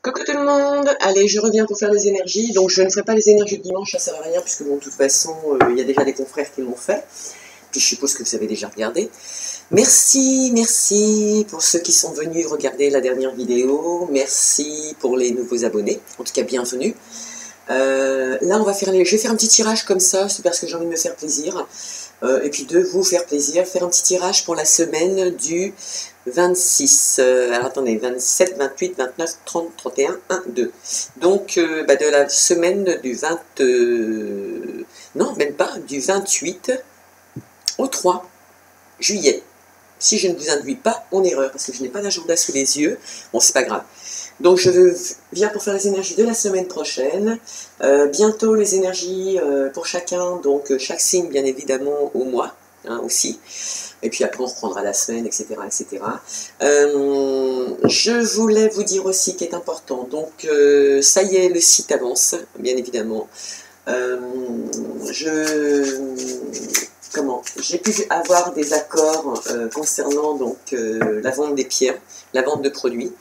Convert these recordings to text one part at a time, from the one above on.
Coucou tout le monde, allez je reviens pour faire les énergies, donc je ne ferai pas les énergies de dimanche, ça sert à rien puisque bon de toute façon il y a déjà des confrères qui l'ont fait, puis je suppose que vous avez déjà regardé. Merci pour ceux qui sont venus regarder la dernière vidéo, merci pour les nouveaux abonnés, en tout cas bienvenue. Là on va faire je vais faire un petit tirage comme ça, c'est parce que j'ai envie de me faire plaisir, et puis de vous faire plaisir, faire un petit tirage pour la semaine du 26, alors attendez, 27, 28, 29, 30, 31, 1, 2. Donc de la semaine du 20, non même pas, du 28 au 3 juillet. Si je ne vous induis pas en erreur, parce que je n'ai pas l'agenda sous les yeux, bon c'est pas grave. Donc je viens pour faire les énergies de la semaine prochaine, bientôt les énergies pour chacun, donc chaque signe bien évidemment au mois, hein, aussi, et puis après on reprendra la semaine, etc. etc. Je voulais vous dire aussi qui est important, donc ça y est, le site avance, bien évidemment. J'ai pu avoir des accords concernant donc la vente des pierres, la vente de produits.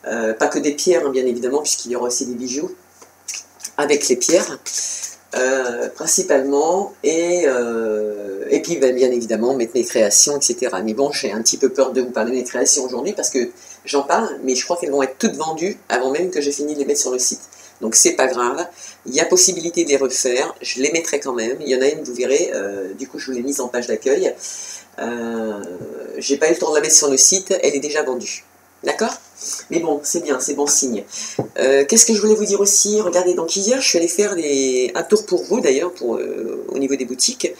Pas que des pierres, hein, bien évidemment, puisqu'il y aura aussi des bijoux avec les pierres, principalement, et puis bien évidemment mettre mes créations, etc. Mais bon, j'ai un petit peu peur de vous parler de mes créations aujourd'hui, parce que j'en parle, mais je crois qu'elles vont être toutes vendues avant même que j'ai fini de les mettre sur le site. Donc c'est pas grave, il y a possibilité de les refaire, je les mettrai quand même. Il y en a une, vous verrez, du coup je vous l'ai mise en page d'accueil. J'ai pas eu le temps de la mettre sur le site, elle est déjà vendue. D'accord? Mais bon, c'est bien, c'est bon signe. Qu'est-ce que je voulais vous dire aussi? Regardez, donc hier, je suis allée faire un tour pour vous, d'ailleurs, au niveau des boutiques,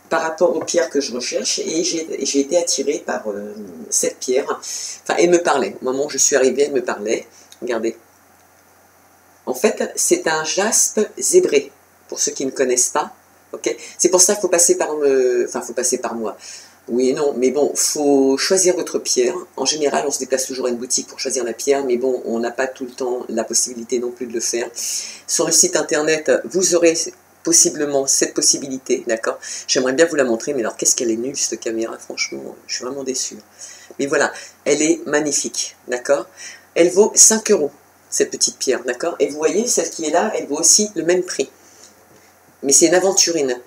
par rapport aux pierres que je recherche, et j'ai été attirée par cette pierre. Enfin, elle me parlait. Au moment où je suis arrivée, elle me parlait. Regardez. En fait, c'est un jaspe zébré, pour ceux qui ne connaissent pas. Okay, c'est pour ça qu'il faut passer par faut passer par moi. Oui et non, mais bon, il faut choisir votre pierre. En général, on se déplace toujours à une boutique pour choisir la pierre, mais bon, on n'a pas tout le temps la possibilité non plus de le faire. Sur le site internet, vous aurez possiblement cette possibilité, d'accord? J'aimerais bien vous la montrer, mais alors qu'est-ce qu'elle est nulle cette caméra, franchement, je suis vraiment déçue. Mais voilà, elle est magnifique, d'accord? Elle vaut 5 €, cette petite pierre, d'accord? Et vous voyez, celle qui est là, elle vaut aussi le même prix. Mais c'est une aventurine.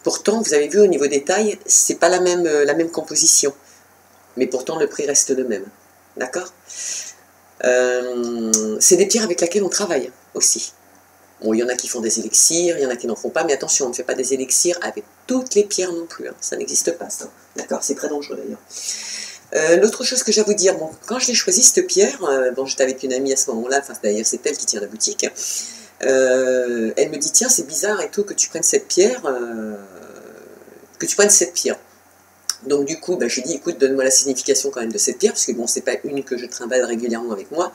Pourtant, vous avez vu au niveau des tailles, c'est pas la même composition. Mais pourtant, le prix reste le même. D'accord? C'est des pierres avec lesquelles on travaille aussi. Bon, il y en a qui font des élixirs, il y en a qui n'en font pas, mais attention, on ne fait pas des élixirs avec toutes les pierres non plus. Hein. Ça n'existe pas, ça. D'accord? C'est très dangereux d'ailleurs. L'autre chose que j'ai à vous dire, bon, quand je l'ai choisi cette pierre, bon, j'étais avec une amie à ce moment-là, enfin d'ailleurs c'est elle qui tient la boutique, elle me dit tiens c'est bizarre et tout que tu prennes cette pierre, Donc du coup, j'ai dit écoute donne-moi la signification quand même de cette pierre, parce que bon c'est pas une que je trimballe régulièrement avec moi,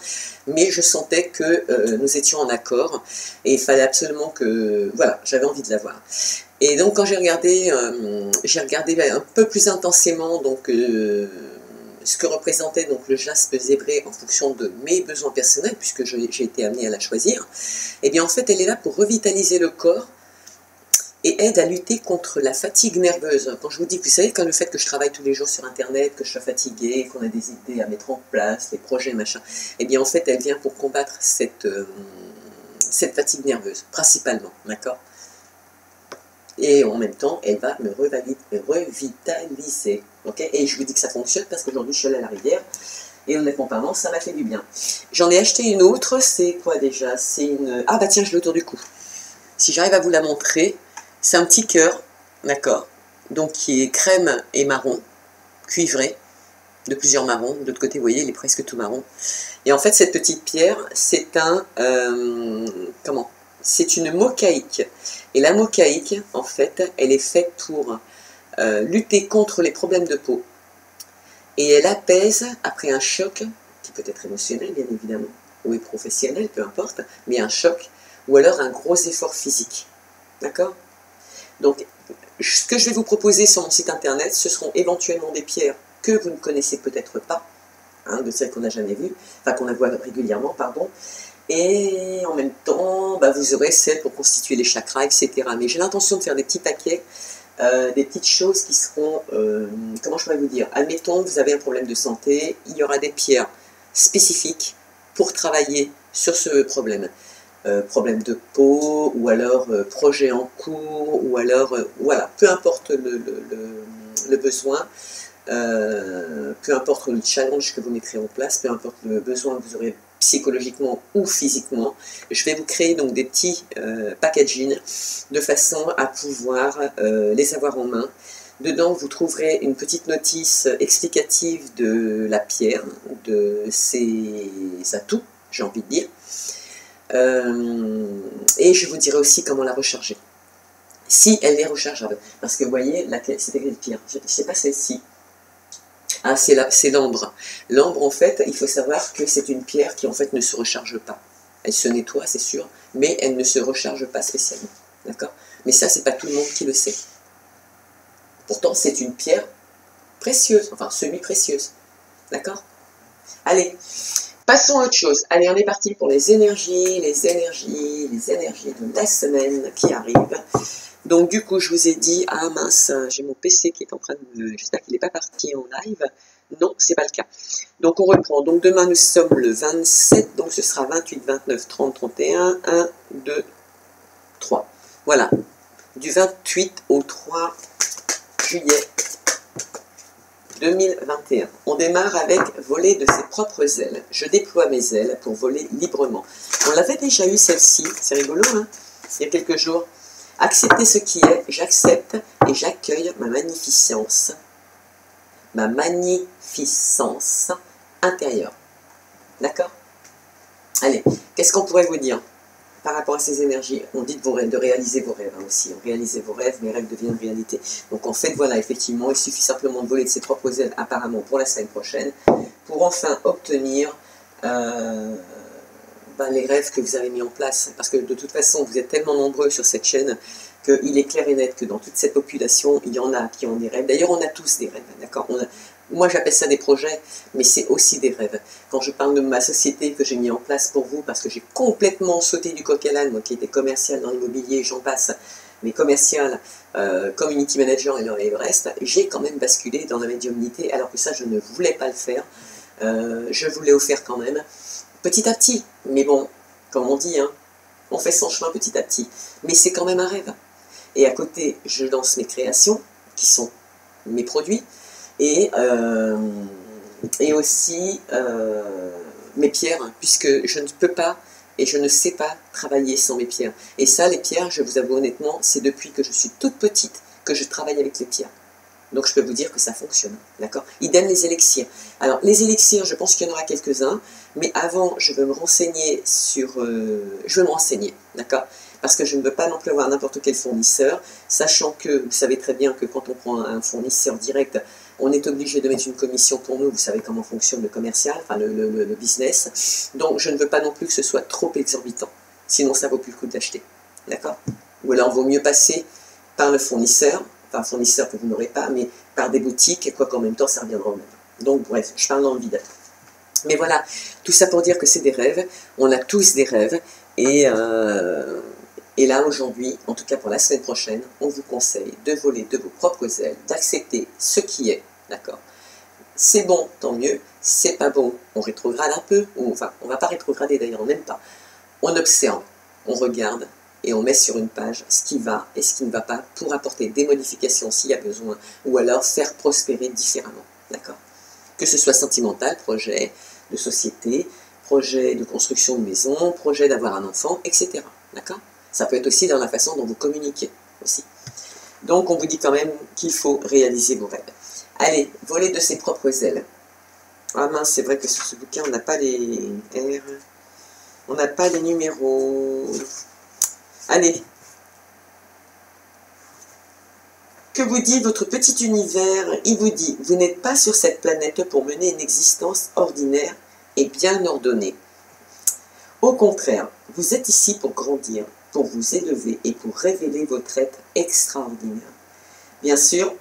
mais je sentais que nous étions en accord et il fallait absolument que, voilà, j'avais envie de la voir. Et donc quand j'ai regardé un peu plus intensément donc ce que représentait donc le jaspe zébré en fonction de mes besoins personnels, puisque j'ai été amenée à la choisir, et bien en fait elle est là pour revitaliser le corps et aide à lutter contre la fatigue nerveuse. Quand je vous dis, vous savez, quand le fait que je travaille tous les jours sur internet, que je sois fatiguée, qu'on a des idées à mettre en place, les projets, machin, et bien en fait elle vient pour combattre cette fatigue nerveuse, principalement, d'accord? Et en même temps, elle va me revitaliser. Okay, et je vous dis que ça fonctionne parce qu'aujourd'hui, je suis allée à la rivière. Et honnêtement parlant, ça m'a fait du bien. J'en ai acheté une autre. C'est quoi déjà? C'est une... Ah bah tiens, je l'ai autour du cou. Si j'arrive à vous la montrer, c'est un petit cœur, d'accord? Donc qui est crème et marron, cuivré, de plusieurs marrons. De l'autre côté, vous voyez, il est presque tout marron. Et en fait, cette petite pierre, c'est c'est une mocaïque. Et la mocaïque, en fait, elle est faite pour lutter contre les problèmes de peau. Et elle apaise après un choc, qui peut être émotionnel, bien évidemment, ou professionnel, peu importe, mais un choc, ou alors un gros effort physique. D'accord? Donc, ce que je vais vous proposer sur mon site internet, ce seront éventuellement des pierres que vous ne connaissez peut-être pas, hein, de celles qu'on n'a jamais vues, enfin qu'on voit régulièrement, pardon, et en même temps, vous aurez celles pour constituer les chakras, etc. Mais j'ai l'intention de faire des petits paquets, des petites choses qui seront, comment je pourrais vous dire, admettons, vous avez un problème de santé, il y aura des pierres spécifiques pour travailler sur ce problème. Problème de peau, ou alors projet en cours, ou alors, voilà, peu importe le besoin, peu importe le challenge que vous mettrez en place, peu importe le besoin que vous aurez psychologiquement ou physiquement, je vais vous créer donc des petits packaging de façon à pouvoir les avoir en main. Dedans, vous trouverez une petite notice explicative de la pierre, de ses atouts, j'ai envie de dire. Et je vous dirai aussi comment la recharger. Si elle est rechargeable. Parce que vous voyez, c'était quelle pierre? Je ne sais pas celle-ci. Ah, c'est l'ambre. L'ambre, en fait, il faut savoir que c'est une pierre qui, en fait, ne se recharge pas. Elle se nettoie, c'est sûr, mais elle ne se recharge pas spécialement. D'accord? Mais ça, c'est pas tout le monde qui le sait. Pourtant, c'est une pierre précieuse, enfin, semi-précieuse. D'accord? Allez, passons à autre chose. Allez, on est parti pour les énergies de la semaine qui arrivent. Donc du coup, je vous ai dit, ah mince, j'ai mon PC qui est en train de... J'espère qu'il n'est pas parti en live. Non, c'est pas le cas. Donc on reprend. Donc demain, nous sommes le 27, donc ce sera 28, 29, 30, 31, 1, 2, 3. Voilà. Du 28 au 3 juillet 2021. On démarre avec voler de ses propres ailes. Je déploie mes ailes pour voler librement. On l'avait déjà eu celle-ci, c'est rigolo, hein, il y a quelques jours. Accepter ce qui est, j'accepte et j'accueille ma magnificence intérieure. D'accord? Allez, qu'est-ce qu'on pourrait vous dire par rapport à ces énergies? On dit de réaliser vos rêves aussi. Réalisez vos rêves, mes rêves deviennent réalité. Donc en fait, voilà, effectivement, il suffit simplement de voler de ses propres ailes apparemment pour la semaine prochaine pour enfin obtenir les rêves que vous avez mis en place. Parce que de toute façon, vous êtes tellement nombreux sur cette chaîne qu'il est clair et net que dans toute cette population, il y en a qui ont des rêves. D'ailleurs, on a tous des rêves, d'accord? Moi, j'appelle ça des projets, mais c'est aussi des rêves. Quand je parle de ma société que j'ai mis en place pour vous, parce que j'ai complètement sauté du coq à l'âne, moi qui étais commercial dans l'immobilier, j'en passe, mais commercial, community manager et le reste, j'ai quand même basculé dans la médiumnité, alors que ça, je ne voulais pas le faire. Je vous l'ai offert quand même, petit à petit. Mais bon, comme on dit, hein, on fait son chemin petit à petit. Mais c'est quand même un rêve. Et à côté, je lance mes créations, qui sont mes produits, et aussi mes pierres, puisque je ne peux pas et je ne sais pas travailler sans mes pierres. Et ça, les pierres, je vous avoue honnêtement, c'est depuis que je suis toute petite que je travaille avec les pierres. Donc je peux vous dire que ça fonctionne, d'accord? Idem les élixirs. Alors les élixirs, je pense qu'il y en aura quelques-uns, mais avant, je veux me renseigner sur... je veux me renseigner, d'accord? Parce que je ne veux pas non plus avoir n'importe quel fournisseur, sachant que vous savez très bien que quand on prend un fournisseur direct, on est obligé de mettre une commission pour nous, vous savez comment fonctionne le commercial, enfin le business, donc je ne veux pas non plus que ce soit trop exorbitant, sinon ça vaut plus le coup de l'acheter, d'accord? Ou alors il vaut mieux passer par le fournisseur, enfin un fournisseur que vous n'aurez pas, mais par des boutiques, quoi qu'en même temps ça reviendra au même. Donc bref, je parle dans le vide. Mais voilà, tout ça pour dire que c'est des rêves, on a tous des rêves, et là aujourd'hui, en tout cas pour la semaine prochaine, on vous conseille de voler de vos propres ailes, d'accepter ce qui est, d'accord? C'est bon, tant mieux, c'est pas bon, on rétrograde un peu, ou enfin, on va pas rétrograder d'ailleurs, même pas. On observe, on regarde, et on met sur une page ce qui va et ce qui ne va pas pour apporter des modifications s'il y a besoin, ou alors faire prospérer différemment, d'accord? Que ce soit sentimental, projet de société, projet de construction de maison, projet d'avoir un enfant, etc. D'accord? Ça peut être aussi dans la façon dont vous communiquez aussi. Donc on vous dit quand même qu'il faut réaliser vos rêves. Allez, voler de ses propres ailes. Ah mince, c'est vrai que sur ce bouquin, on n'a pas les R, on n'a pas les numéros. Allez. Que vous dit votre petit univers? Il vous dit, vous n'êtes pas sur cette planète pour mener une existence ordinaire et bien ordonnée. Au contraire, vous êtes ici pour grandir, pour vous élever et pour révéler votre être extraordinaire. Bien sûr,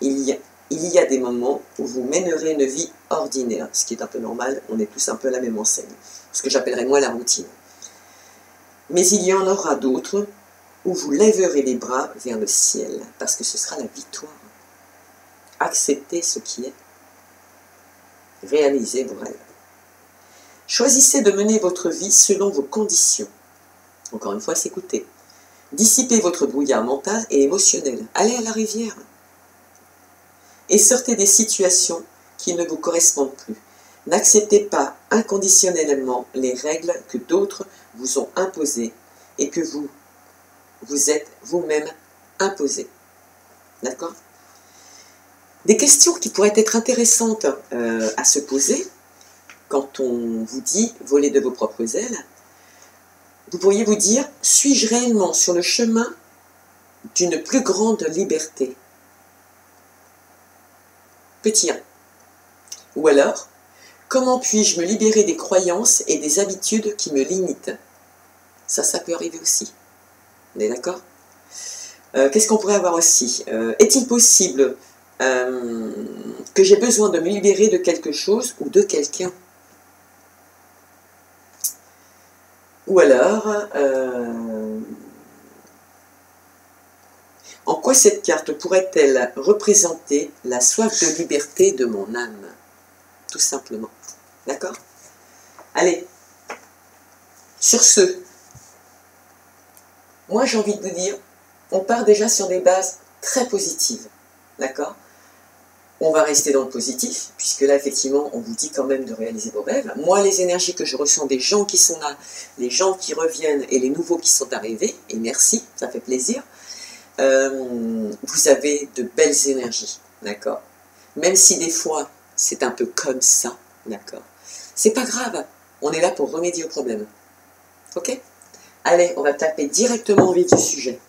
il y a des moments où vous mènerez une vie ordinaire, ce qui est un peu normal, on est tous un peu à la même enseigne, ce que j'appellerais moi la routine. Mais il y en aura d'autres où vous lèverez les bras vers le ciel, parce que ce sera la victoire. Acceptez ce qui est. Réalisez vos rêves. Choisissez de mener votre vie selon vos conditions. Encore une fois, s'écouter. Dissipez votre brouillard mental et émotionnel. Allez à la rivière. Et sortez des situations qui ne vous correspondent plus. N'acceptez pas inconditionnellement les règles que d'autres vous ont imposées et que vous êtes vous-même imposées. D'accord? Des questions qui pourraient être intéressantes à se poser quand on vous dit « voler de vos propres ailes », vous pourriez vous dire « suis-je réellement sur le chemin d'une plus grande liberté ?» Petit 1. Ou alors, comment puis-je me libérer des croyances et des habitudes qui me limitent? Ça peut arriver aussi. On est d'accord? Qu'est-ce qu'on pourrait avoir aussi? Est-il possible que j'ai besoin de me libérer de quelque chose ou de quelqu'un? Ou alors, en quoi cette carte pourrait-elle représenter la soif de liberté de mon âme? Tout simplement. D'accord? Allez, sur ce, moi j'ai envie de vous dire, on part déjà sur des bases très positives. D'accord? On va rester dans le positif, puisque là, effectivement, on vous dit quand même de réaliser vos rêves. Moi, les énergies que je ressens des gens qui sont là, les gens qui reviennent et les nouveaux qui sont arrivés, et merci, ça fait plaisir, vous avez de belles énergies, d'accord? Même si des fois, c'est un peu comme ça, d'accord? C'est pas grave, on est là pour remédier au problème. Ok? Allez, on va taper directement au vif du sujet.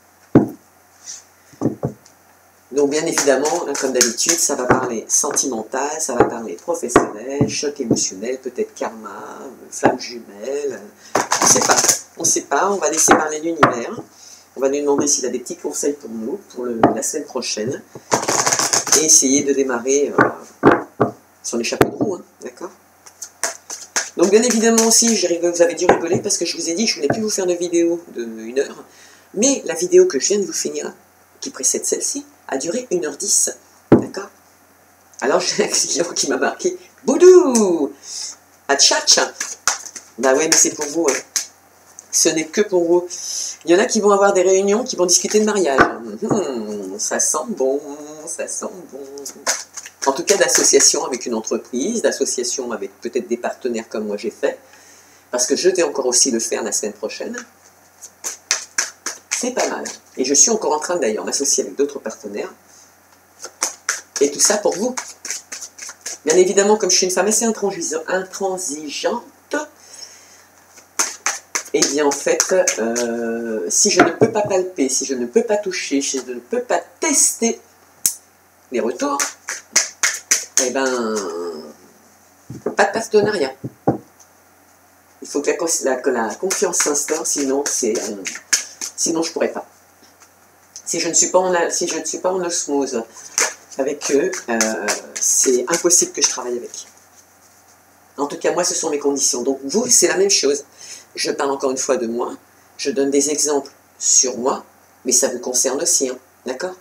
Donc bien évidemment, comme d'habitude, ça va parler sentimental, ça va parler professionnel, choc émotionnel, peut-être karma, flamme jumelle, on ne sait pas, on va laisser parler l'univers, on va lui demander s'il a des petits conseils pour nous, pour la semaine prochaine, et essayer de démarrer sur les chapeaux de roue, hein, d'accord? Donc bien évidemment aussi, vous avez dû rigoler parce que je vous ai dit que je ne voulais plus vous faire de vidéo de 1 heure, mais la vidéo que je viens de vous finir, qui précède celle-ci, a duré 1h10, d'accord? Alors j'ai un client qui m'a marqué « Boudou! À tchatch !» Bah ouais, mais c'est pour vous, hein. Ce n'est que pour vous. Il y en a qui vont avoir des réunions, qui vont discuter de mariage. Ça sent bon, ça sent bon. En tout cas, d'association avec une entreprise, d'association avec peut-être des partenaires comme moi j'ai fait, parce que je vais encore aussi le faire la semaine prochaine. C'est pas mal. Et je suis encore en train d'ailleurs m'associer avec d'autres partenaires. Et tout ça pour vous. Bien évidemment, comme je suis une femme assez intransigeante, et bien en fait, si je ne peux pas palper, si je ne peux pas toucher, si je ne peux pas tester les retours, eh ben, pas de partenariat. Il faut que la confiance s'instaure, sinon sinon je ne pourrais pas. Si je ne suis pas en osmose avec eux, c'est impossible que je travaille avec. En tout cas, moi, ce sont mes conditions. Donc vous, c'est la même chose. Je parle encore une fois de moi, je donne des exemples sur moi, mais ça vous concerne aussi, hein, d'accord?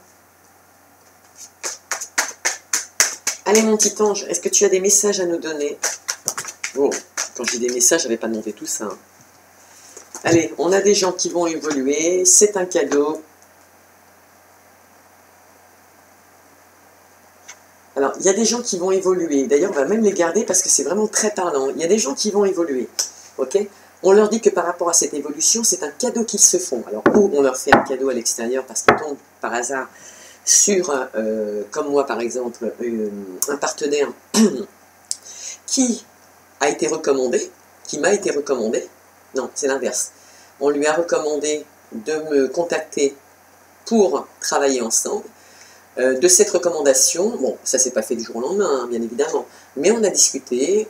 Allez mon petit ange, est-ce que tu as des messages à nous donner? Bon, quand je dis des messages, je n'avais pas demandé tout ça. Hein. Allez, on a des gens qui vont évoluer, c'est un cadeau. Alors, il y a des gens qui vont évoluer, d'ailleurs on va même les garder parce que c'est vraiment très parlant. Il y a des gens qui vont évoluer, ok? On leur dit que par rapport à cette évolution, c'est un cadeau qu'ils se font. Alors, ou on leur fait un cadeau à l'extérieur parce qu'ils tombent par hasard sur, comme moi par exemple, un partenaire qui a été recommandé, qui m'a été recommandé, non, c'est l'inverse. On lui a recommandé de me contacter pour travailler ensemble. De cette recommandation, bon, ça s'est pas fait du jour au lendemain, hein, bien évidemment, mais on a discuté,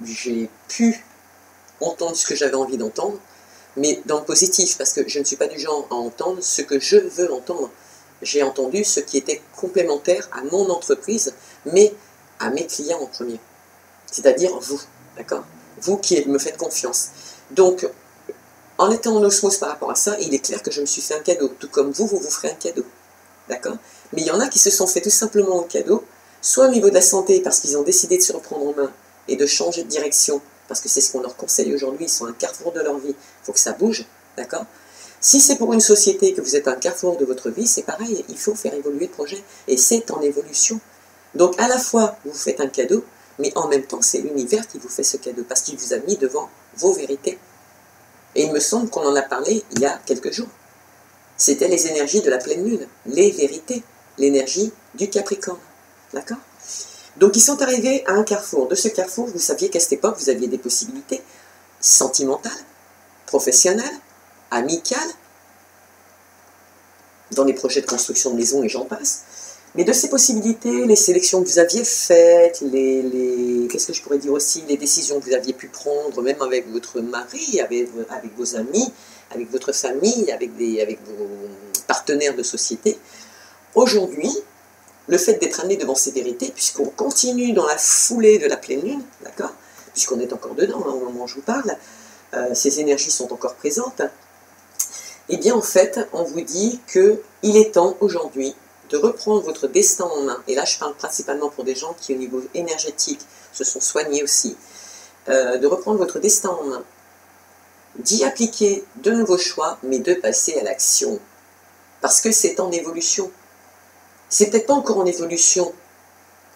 j'ai pu entendre ce que j'avais envie d'entendre, mais dans le positif, parce que je ne suis pas du genre à entendre ce que je veux entendre. J'ai entendu ce qui était complémentaire à mon entreprise, mais à mes clients en premier. C'est-à-dire vous, d'accord? Vous qui me faites confiance. Donc, en étant en osmose par rapport à ça, il est clair que je me suis fait un cadeau, tout comme vous vous ferez un cadeau. D'accord? Mais il y en a qui se sont fait tout simplement un cadeau, soit au niveau de la santé, parce qu'ils ont décidé de se reprendre en main et de changer de direction parce que c'est ce qu'on leur conseille aujourd'hui, ils sont à un carrefour de leur vie, il faut que ça bouge, d'accord? Si c'est pour une société que vous êtes à un carrefour de votre vie, c'est pareil, il faut faire évoluer le projet, et c'est en évolution. Donc à la fois, vous faites un cadeau, mais en même temps, c'est l'univers qui vous fait ce cadeau, parce qu'il vous a mis devant vos vérités. Et il me semble qu'on en a parlé il y a quelques jours. C'était les énergies de la pleine lune, les vérités, l'énergie du Capricorne, d'accord? Donc ils sont arrivés à un carrefour. De ce carrefour, vous saviez qu'à cette époque, vous aviez des possibilités sentimentales, professionnelles, amicales, dans les projets de construction de maisons et j'en passe. Mais de ces possibilités, les sélections que vous aviez faites, qu'est-ce que je pourrais dire aussi, les décisions que vous aviez pu prendre, même avec votre mari, avec vos amis, avec votre famille, avec vos partenaires de société, aujourd'hui, le fait d'être amené devant ces vérités, puisqu'on continue dans la foulée de la pleine lune, d'accord, puisqu'on est encore dedans, hein, au moment où je vous parle, ces énergies sont encore présentes, et bien en fait, on vous dit qu'il est temps aujourd'hui de reprendre votre destin en main, et là je parle principalement pour des gens qui au niveau énergétique se sont soignés aussi, de reprendre votre destin en main, d'y appliquer de nouveaux choix, mais de passer à l'action, parce que c'est en évolution. C'est peut-être pas encore en évolution,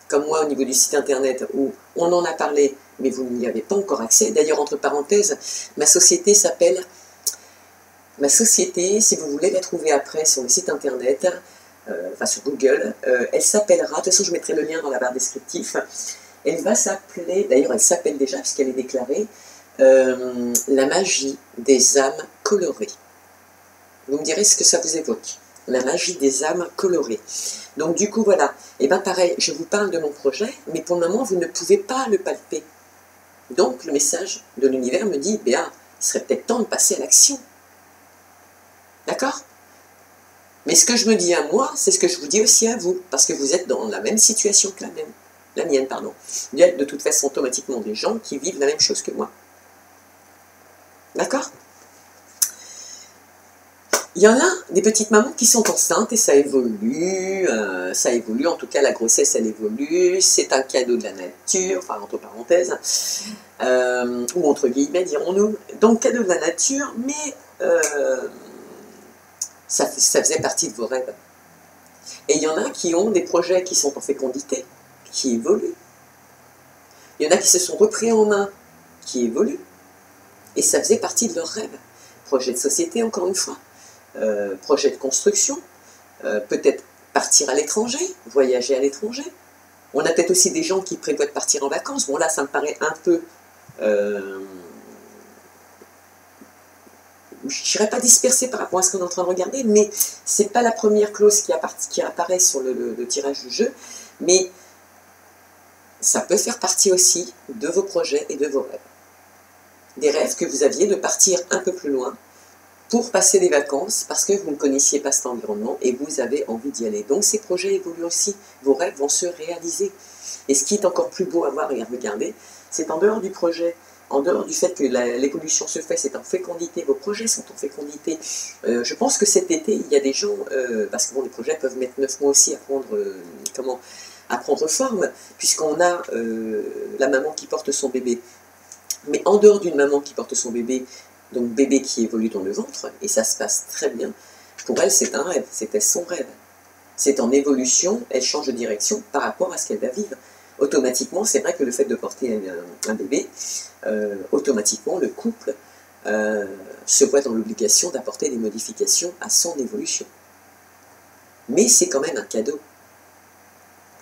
comme moi au niveau du site internet, où on en a parlé, mais vous n'y avez pas encore accès. D'ailleurs, entre parenthèses, ma société s'appelle... Ma société, si vous voulez la trouver après sur le site internet, enfin sur Google, elle s'appellera, de toute façon je mettrai le lien dans la barre descriptive, elle va s'appeler, d'ailleurs elle s'appelle déjà puisqu'elle est déclarée, la magie des âmes colorées. Vous me direz ce que ça vous évoque, la magie des âmes colorées. Donc du coup voilà, et bien pareil, je vous parle de mon projet, mais pour le moment vous ne pouvez pas le palper. Donc le message de l'univers me dit, il serait peut-être temps de passer à l'action. D'accord? Mais ce que je me dis à moi, c'est ce que je vous dis aussi à vous, parce que vous êtes dans la même situation que la mienne, pardon. Il y a de toute façon automatiquement des gens qui vivent la même chose que moi. D'accord? Il y en a des petites mamans qui sont enceintes et ça évolue, en tout cas la grossesse elle évolue, c'est un cadeau de la nature, enfin entre parenthèses, ou entre guillemets dirons-nous, donc cadeau de la nature, mais ça faisait partie de vos rêves. Et il y en a qui ont des projets qui sont en fécondité, qui évoluent. Il y en a qui se sont repris en main, qui évoluent. Et ça faisait partie de leurs rêves. Projet de société, encore une fois. Projet de construction. Peut-être partir à l'étranger, voyager à l'étranger. On a peut-être aussi des gens qui prévoient de partir en vacances. Bon là, ça me paraît un peu... je ne dirais pas dispersé par rapport à ce qu'on est en train de regarder, mais ce n'est pas la première clause qui apparaît sur le tirage du jeu, mais ça peut faire partie aussi de vos projets et de vos rêves. Des rêves que vous aviez de partir un peu plus loin pour passer des vacances parce que vous ne connaissiez pas cet environnement et vous avez envie d'y aller. Donc ces projets évoluent aussi, vos rêves vont se réaliser. Et ce qui est encore plus beau à voir et à regarder, c'est en dehors du projet, en dehors du fait que l'évolution se fait, c'est en fécondité, vos projets sont en fécondité. Je pense que cet été, il y a des gens, parce que bon, les projets peuvent mettre 9 mois aussi à prendre forme, puisqu'on a la maman qui porte son bébé. Mais en dehors d'une maman qui porte son bébé, donc bébé qui évolue dans le ventre, et ça se passe très bien, pour elle c'est un rêve, c'était son rêve. C'est en évolution, elle change de direction par rapport à ce qu'elle va vivre. Automatiquement, c'est vrai que le fait de porter un bébé, automatiquement le couple se voit dans l'obligation d'apporter des modifications à son évolution. Mais c'est quand même un cadeau.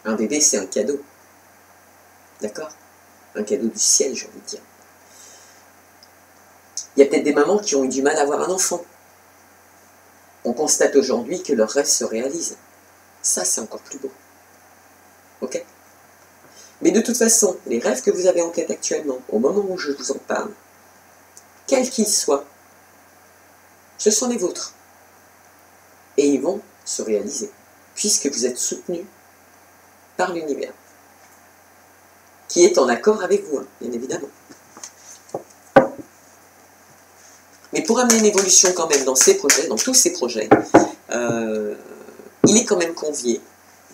Un bébé, c'est un cadeau. D'accord? Un cadeau du ciel, j'ai envie de dire. Il y a peut-être des mamans qui ont eu du mal à avoir un enfant. On constate aujourd'hui que leur rêve se réalise. Ça, c'est encore plus beau. Ok? Mais de toute façon, les rêves que vous avez en tête actuellement, au moment où je vous en parle, quels qu'ils soient, ce sont les vôtres. Et ils vont se réaliser, puisque vous êtes soutenu par l'univers, qui est en accord avec vous, hein, bien évidemment. Mais pour amener une évolution quand même dans ces projets, dans tous ces projets, il est quand même convié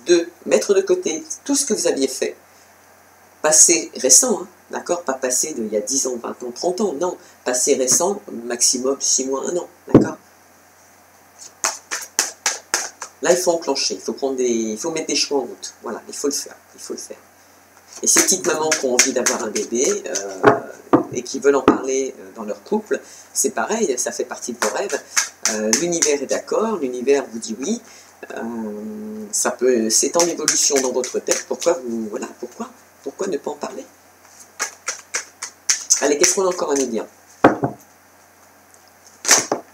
de mettre de côté tout ce que vous aviez fait, passé récent, hein, D'accord? Pas passé d'il y a 10 ans, 20 ans, 30 ans, non. Passé récent, maximum 6 mois, 1 an, d'accord? Là, il faut enclencher, il faut mettre des choix en route. Voilà, il faut le faire, il faut le faire. Et ces petites mamans qui ont envie d'avoir un bébé et qui veulent en parler dans leur couple, c'est pareil, ça fait partie de vos rêves. L'univers est d'accord, l'univers vous dit oui. C'est en évolution dans votre tête. Pourquoi ne pas en parler? Allez, qu'est-ce qu'on a encore à nous dire?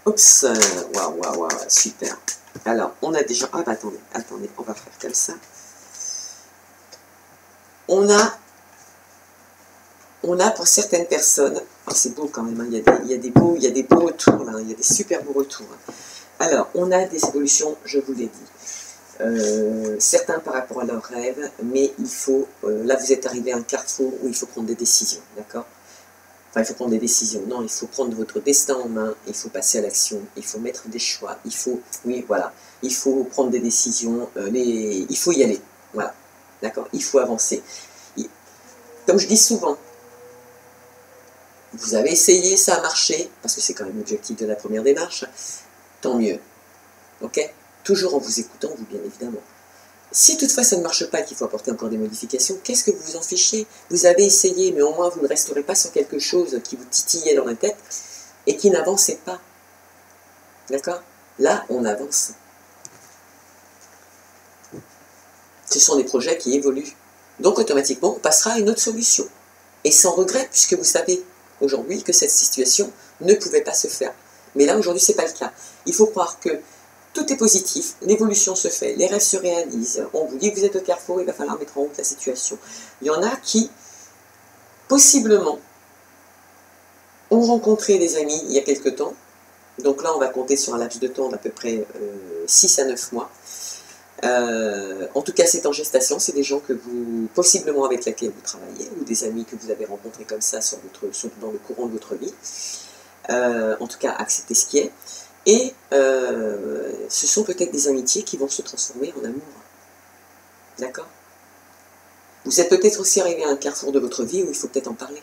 Oups, waouh, super. Alors, on a déjà... Ah bah attendez, on va faire comme ça. On a pour certaines personnes... Oh, c'est beau quand même, hein, il y a des beaux retours, là, il y a des super beaux retours. Alors, on a des évolutions, je vous l'ai dit. Certains par rapport à leurs rêves, mais il faut... là, vous êtes arrivé à un carrefour où il faut prendre des décisions, d'accord? Enfin, il faut prendre des décisions. Non, il faut prendre votre destin en main, il faut passer à l'action, il faut mettre des choix, il faut... Oui, voilà. Il faut prendre des décisions, il faut y aller. Voilà. D'accord? Il faut avancer. Comme je dis souvent, vous avez essayé, ça a marché, parce que c'est quand même l'objectif de la première démarche, tant mieux. Ok? Toujours en vous écoutant, vous, bien évidemment. Si toutefois ça ne marche pas et qu'il faut apporter encore des modifications, qu'est-ce que vous vous en fichez? Vous avez essayé, mais au moins vous ne resterez pas sur quelque chose qui vous titillait dans la tête et qui n'avançait pas. D'accord? Là, on avance. Ce sont des projets qui évoluent. Donc automatiquement, on passera à une autre solution. Et sans regret, puisque vous savez aujourd'hui que cette situation ne pouvait pas se faire. Mais là, aujourd'hui, ce n'est pas le cas. Il faut croire que tout est positif, l'évolution se fait, les rêves se réalisent. On vous dit que vous êtes au carrefour, il va falloir mettre en route la situation. Il y en a qui, possiblement, ont rencontré des amis il y a quelque temps. Donc là, on va compter sur un laps de temps d'à peu près 6 à 9 mois. En tout cas, c'est en gestation, c'est des gens que vous, possiblement avec lesquels vous travaillez, ou des amis que vous avez rencontrés comme ça dans le courant de votre vie. En tout cas, acceptez ce qui est. Et ce sont peut-être des amitiés qui vont se transformer en amour. D'accord? Vous êtes peut-être aussi arrivé à un carrefour de votre vie où il faut peut-être en parler.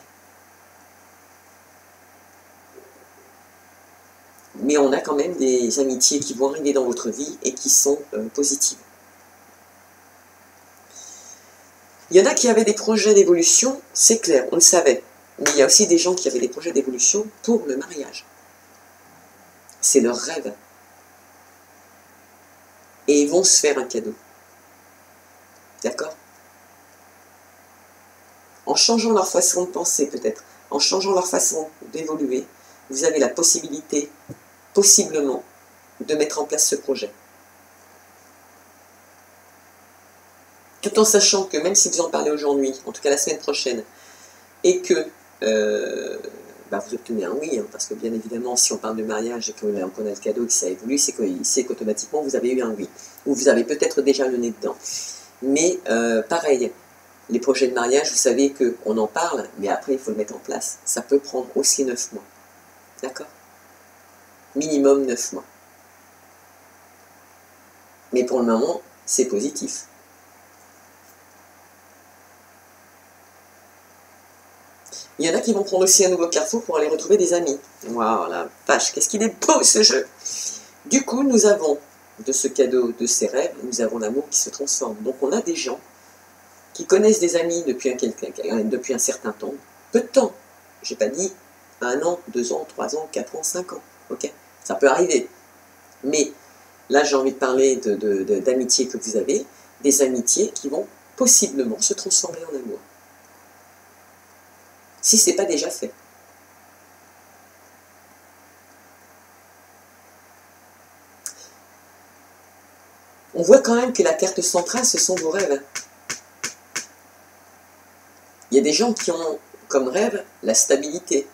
Mais on a quand même des amitiés qui vont arriver dans votre vie et qui sont positives. Il y en a qui avaient des projets d'évolution, c'est clair, on le savait. Mais il y a aussi des gens qui avaient des projets d'évolution pour le mariage. C'est leur rêve. Et ils vont se faire un cadeau. D'accord? En changeant leur façon de penser peut-être, en changeant leur façon d'évoluer, vous avez la possibilité, possiblement, de mettre en place ce projet. Tout en sachant que même si vous en parlez aujourd'hui, en tout cas la semaine prochaine, et que vous obtenez un oui, hein, parce que bien évidemment, si on parle de mariage et qu'on a le cadeau et que ça évolue, c'est qu'automatiquement vous avez eu un oui. Ou vous avez peut-être déjà le nez dedans. Mais pareil, les projets de mariage, vous savez qu'on en parle, mais après il faut le mettre en place. Ça peut prendre aussi 9 mois. D'accord? Minimum 9 mois. Mais pour le moment, c'est positif. Il y en a qui vont prendre aussi un nouveau carrefour pour aller retrouver des amis. Waouh, la vache, qu'est-ce qu'il est beau ce jeu! Du coup, nous avons de ce cadeau, de ces rêves, nous avons l'amour qui se transforme. Donc on a des gens qui connaissent des amis depuis un certain temps, peu de temps, j'ai pas dit 1 an, 2 ans, 3 ans, 4 ans, 5 ans, ok? Ça peut arriver. Mais là, j'ai envie de parler d'amitiés que vous avez, des amitiés qui vont possiblement se transformer en amour. Si ce n'est pas déjà fait. On voit quand même que la carte centrale, ce sont vos rêves. Il y a des gens qui ont comme rêve la stabilité,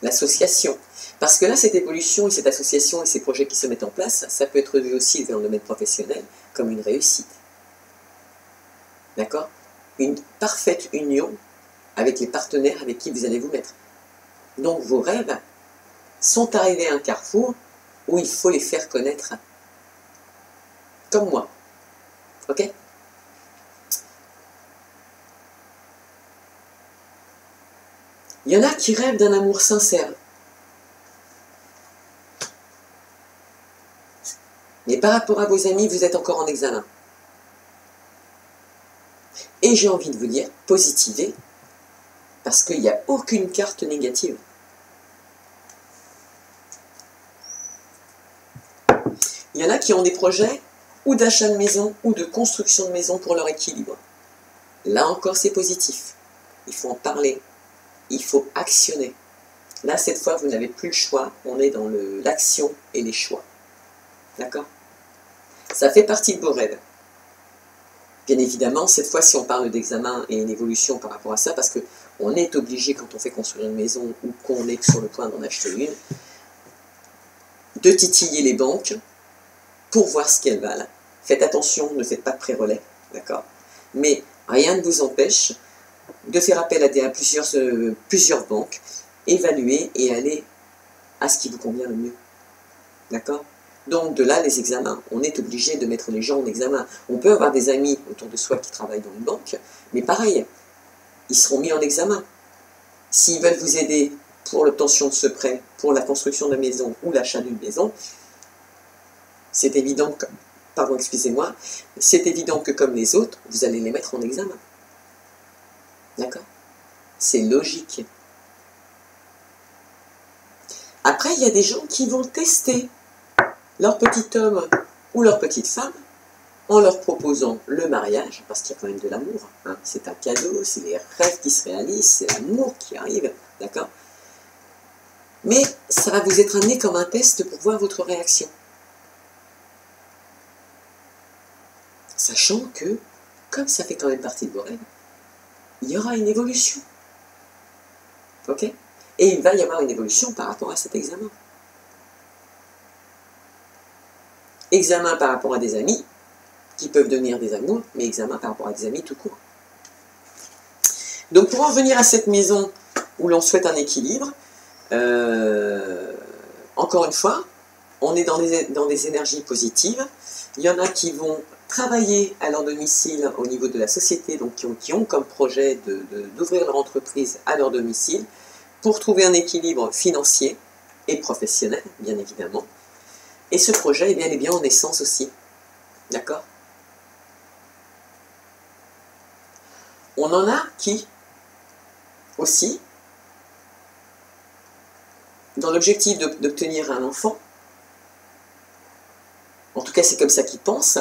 l'association. Parce que là, cette évolution et cette association et ces projets qui se mettent en place, ça peut être vu aussi dans le domaine professionnel comme une réussite. D'accord? Une parfaite union avec les partenaires avec qui vous allez vous mettre. Donc vos rêves sont arrivés à un carrefour où il faut les faire connaître. Comme moi. Ok? Il y en a qui rêvent d'un amour sincère. Mais par rapport à vos amis, vous êtes encore en examen. Et j'ai envie de vous dire, positivez, parce qu'il n'y a aucune carte négative. Il y en a qui ont des projets ou d'achat de maison ou de construction de maison pour leur équilibre. Là encore, c'est positif. Il faut en parler. Il faut actionner. Là, cette fois, vous n'avez plus le choix. On est dans l'action et les choix. D'accord? Ça fait partie de vos rêves. Bien évidemment, cette fois, si on parle d'examen et une évolution par rapport à ça, parce qu'on est obligé, quand on fait construire une maison ou qu'on est sur le point d'en acheter une, de titiller les banques pour voir ce qu'elles valent. Faites attention, ne faites pas de pré-relais, d'accord? Mais rien ne vous empêche de faire appel à plusieurs banques, évaluer et aller à ce qui vous convient le mieux. D'accord? Donc de là, les examens. On est obligé de mettre les gens en examen. On peut avoir des amis autour de soi qui travaillent dans une banque, mais pareil, ils seront mis en examen. S'ils veulent vous aider pour l'obtention de ce prêt, pour la construction de la maison ou l'achat d'une maison, c'est évident que, pardon, excusez-moi, c'est évident que comme les autres, vous allez les mettre en examen. D'accord? C'est logique. Après, il y a des gens qui vont tester leur petit homme ou leur petite femme en leur proposant le mariage, parce qu'il y a quand même de l'amour. Hein. C'est un cadeau, c'est les rêves qui se réalisent, c'est l'amour qui arrive. D'accord? Mais ça va vous être amené comme un test pour voir votre réaction. Sachant que, comme ça fait quand même partie de vos rêves, il y aura une évolution. Ok? Et il va y avoir une évolution par rapport à cet examen. Examen par rapport à des amis, qui peuvent devenir des amours, mais examen par rapport à des amis tout court. Donc pour en revenir à cette maison où l'on souhaite un équilibre, encore une fois, on est dans des énergies positives. Il y en a qui vont travailler à leur domicile au niveau de la société, donc qui ont comme projet d'ouvrir leur entreprise à leur domicile pour trouver un équilibre financier et professionnel, bien évidemment. Et ce projet est bien en naissance aussi. D'accord? On en a qui, aussi, dans l'objectif d'obtenir un enfant, en tout cas c'est comme ça qu'ils pensent,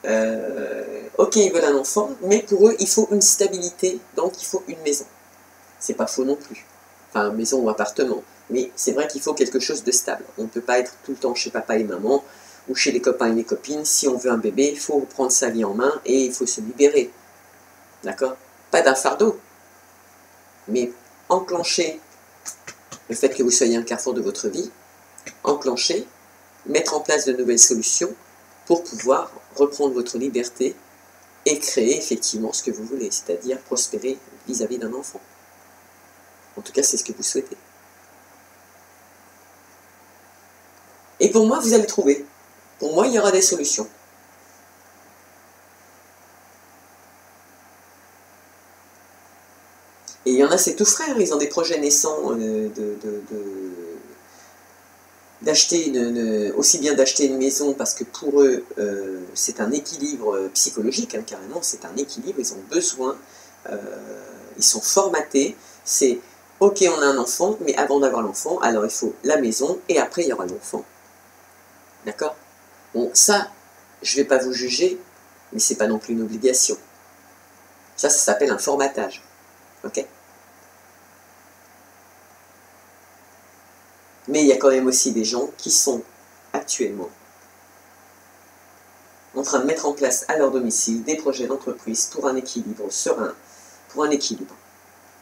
ok, ils veulent un enfant, mais pour eux, il faut une stabilité, donc il faut une maison. C'est pas faux non plus. Enfin, maison ou appartement. Mais c'est vrai qu'il faut quelque chose de stable. On ne peut pas être tout le temps chez papa et maman, ou chez les copains et les copines. Si on veut un bébé, il faut prendre sa vie en main et il faut se libérer. D'accord? Pas d'un fardeau, mais enclencher le fait que vous soyez un carrefour de votre vie, enclencher, mettre en place de nouvelles solutions pour pouvoir reprendre votre liberté et créer effectivement ce que vous voulez, c'est-à-dire prospérer vis-à-vis d'un enfant. En tout cas, c'est ce que vous souhaitez. Et pour moi, vous allez trouver. Pour moi, il y aura des solutions. Et il y en a, c'est tout frère, ils ont des projets naissants d'acheter aussi bien d'acheter une maison, parce que pour eux, c'est un équilibre psychologique, hein, carrément, c'est un équilibre, ils ont besoin, ils sont formatés, c'est, ok, on a un enfant, mais avant d'avoir l'enfant, alors il faut la maison, et après il y aura l'enfant. D'accord? Bon, ça, je ne vais pas vous juger, mais c'est pas non plus une obligation. Ça s'appelle un formatage. Ok? Mais il y a quand même aussi des gens qui sont actuellement en train de mettre en place à leur domicile des projets d'entreprise pour un équilibre serein, pour un équilibre.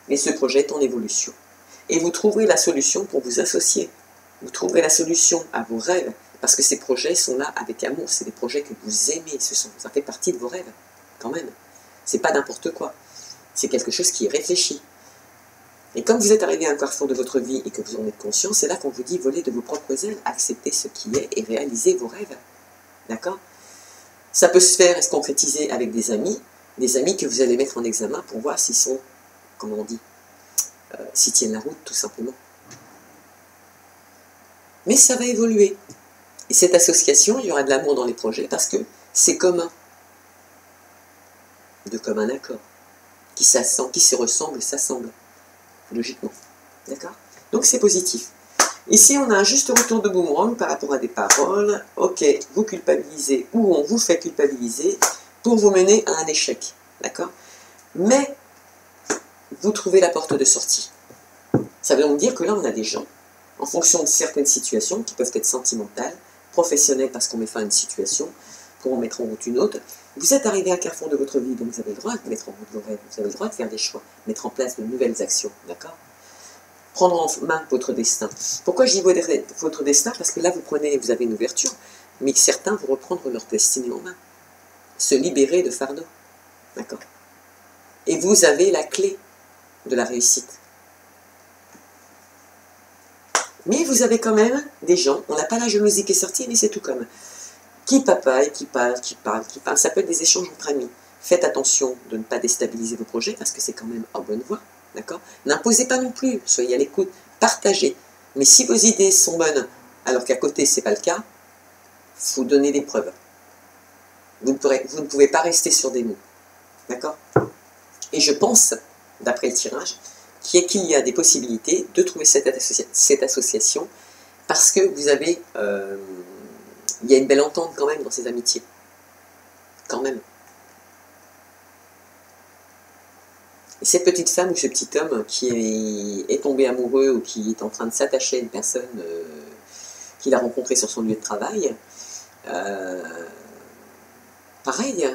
Et ce projet est en évolution. Et vous trouverez la solution pour vous associer. Vous trouverez la solution à vos rêves, parce que ces projets sont là avec amour. C'est des projets que vous aimez, ça fait partie de vos rêves, quand même. C'est pas n'importe quoi. C'est quelque chose qui est réfléchi. Et comme vous êtes arrivé à un carrefour de votre vie et que vous en êtes conscient, c'est là qu'on vous dit voler de vos propres ailes, accepter ce qui est et réaliser vos rêves. D'accord? Ça peut se faire et se concrétiser avec des amis que vous allez mettre en examen pour voir s'ils sont, comment on dit, s'y tiennent la route, tout simplement. Mais ça va évoluer. Et cette association, il y aura de l'amour dans les projets, parce que c'est commun. De commun accord. Qui se ressemble, s'assemble. Logiquement. D'accord? Donc c'est positif. Ici, on a un juste retour de boomerang par rapport à des paroles. Ok, vous culpabilisez ou on vous fait culpabiliser pour vous mener à un échec. D'accord? Mais vous trouvez la porte de sortie. Ça veut donc dire que là, on a des gens, en fonction de certaines situations, qui peuvent être sentimentales, professionnelles parce qu'on met fin à une situation, pour en mettre en route une autre. Vous êtes arrivé à un carrefour de votre vie, donc vous avez le droit de mettre en route vos rêves, vous avez le droit de faire des choix, mettre en place de nouvelles actions. D'accord? Prendre en main votre destin. Pourquoi je dis votre destin? Parce que là, vous avez une ouverture, mais certains vont reprendre leur destinée en main. Se libérer de fardeau. D'accord? Et vous avez la clé de la réussite. Mais vous avez quand même des gens, on n'a pas la jalousie qui est sortie, mais c'est tout comme, qui papaye, qui parle. Ça peut être des échanges entre amis. Faites attention de ne pas déstabiliser vos projets, parce que c'est quand même en bonne voie. D'accord? N'imposez pas non plus, soyez à l'écoute, partagez. Mais si vos idées sont bonnes, alors qu'à côté, ce n'est pas le cas, il faut donner des preuves. Vous ne pouvez pas rester sur des mots. D'accord? Et je pense, d'après le tirage, qu'il y a des possibilités de trouver cette association, parce que vous avez... il y a une belle entente quand même dans ces amitiés. Quand même. Et cette petite femme ou ce petit homme qui est tombé amoureux ou qui est en train de s'attacher à une personne qu'il a rencontrée sur son lieu de travail, pareil,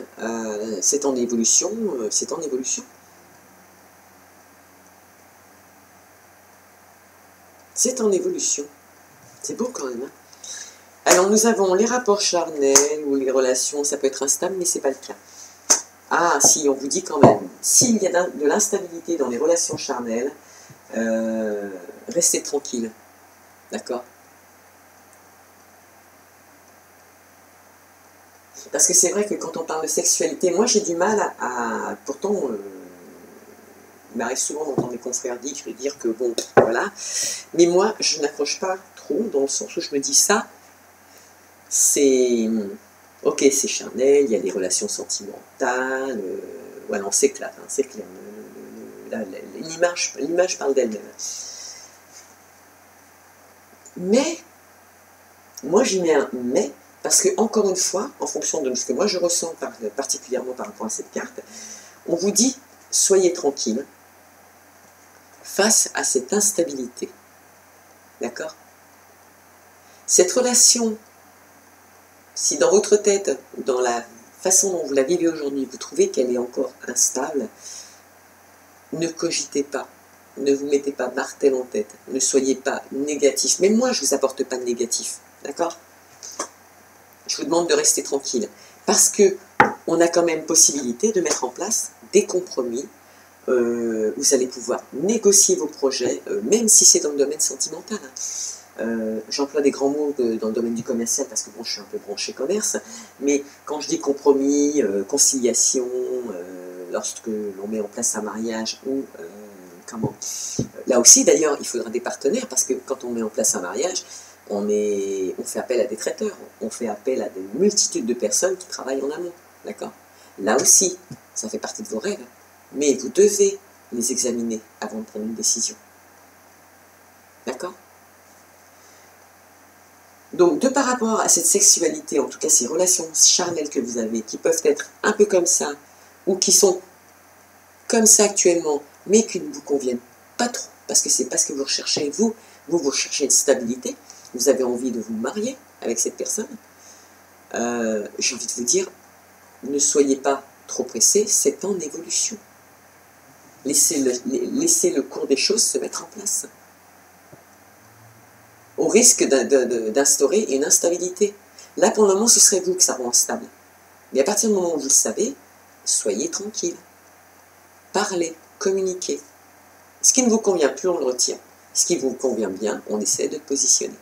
c'est en évolution, c'est en évolution. C'est en évolution. C'est beau quand même. Hein. Alors nous avons les rapports charnels ou les relations, ça peut être instable, mais c'est pas le cas. Ah, si, on vous dit quand même, s'il y a de l'instabilité dans les relations charnelles, restez tranquille. D'accord? Parce que c'est vrai que quand on parle de sexualité, moi j'ai du mal à pourtant, il m'arrive souvent d'entendre mes confrères dire que bon, voilà, mais moi je n'accroche pas trop, dans le sens où je me dis ça, c'est... Ok, c'est charnel, il y a des relations sentimentales, voilà, on s'éclate, hein, c'est clair. L'image parle d'elle-même. Mais, moi j'y mets un mais, parce que, encore une fois, en fonction de ce que moi je ressens, particulièrement par rapport à cette carte, on vous dit, soyez tranquille, face à cette instabilité. D'accord? Cette relation, si dans votre tête, dans la façon dont vous la vivez aujourd'hui, vous trouvez qu'elle est encore instable, ne cogitez pas, ne vous mettez pas martel en tête, ne soyez pas négatif. Même moi, je ne vous apporte pas de négatif, d'accord? Je vous demande de rester tranquille, parce que on a quand même possibilité de mettre en place des compromis. Vous allez pouvoir négocier vos projets, même si c'est dans le domaine sentimental. J'emploie des grands mots dans le domaine du commercial parce que bon, je suis un peu branché commerce, mais quand je dis compromis, conciliation, lorsque l'on met en place un mariage ou comment, là aussi d'ailleurs il faudra des partenaires parce que quand on met en place un mariage, on fait appel à des traiteurs, on fait appel à des multitudes de personnes qui travaillent en amont, d'accord? Là aussi, ça fait partie de vos rêves, mais vous devez les examiner avant de prendre une décision, d'accord? Donc, par rapport à cette sexualité, en tout cas ces relations charnelles que vous avez, qui peuvent être un peu comme ça, ou qui sont comme ça actuellement, mais qui ne vous conviennent pas trop, parce que c'est pas ce que vous recherchez, vous recherchez une stabilité, vous avez envie de vous marier avec cette personne, j'ai envie de vous dire, ne soyez pas trop pressés, c'est en évolution. Laissez le cours des choses se mettre en place. Au risque d'instaurer une instabilité. Là, pour le moment, ce serait vous que ça rend instable. Mais à partir du moment où vous le savez, soyez tranquille. Parlez, communiquez. Ce qui ne vous convient plus, on le retire. Ce qui vous convient bien, on essaie de le positionner.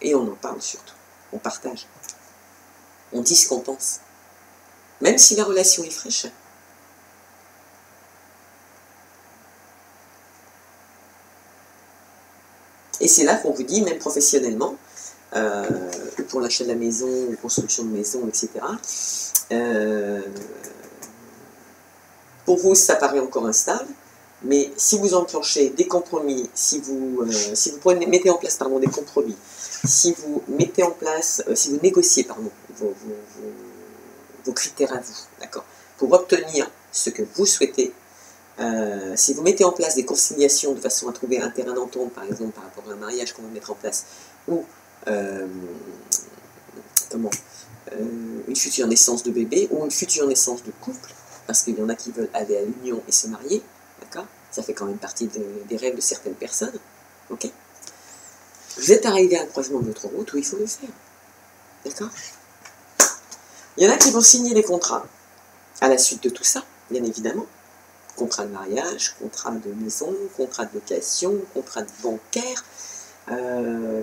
Et on en parle surtout. On partage. On dit ce qu'on pense. Même si la relation est fraîche. Et c'est là qu'on vous dit, même professionnellement, pour l'achat de la maison, la construction de maison, etc. Pour vous, ça paraît encore instable, mais si vous enclenchez des compromis, si vous mettez en place des compromis, si vous mettez en place, si vous négociez vos critères à vous, d'accord, pour obtenir ce que vous souhaitez, si vous mettez en place des conciliations de façon à trouver un terrain d'entente, par exemple par rapport à un mariage qu'on va mettre en place, ou une future naissance de bébé, ou une future naissance de couple, parce qu'il y en a qui veulent aller à l'union et se marier, d'accord, ça fait quand même partie des rêves de certaines personnes, ok. Vous êtes arrivé à un croisement de votre route où il faut le faire, d'accord. Il y en a qui vont signer des contrats à la suite de tout ça, bien évidemment. Contrat de mariage, contrat de maison, contrat de location, contrat bancaire,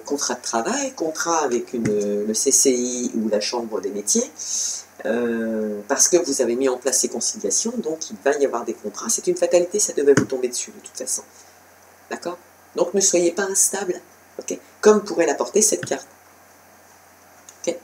contrat de travail, contrat avec le CCI ou la Chambre des métiers, parce que vous avez mis en place ces conciliations, donc il va y avoir des contrats. C'est une fatalité, ça devait vous tomber dessus de toute façon. D'accord? Donc ne soyez pas instable, okay, comme pourrait l'apporter cette carte. Okay.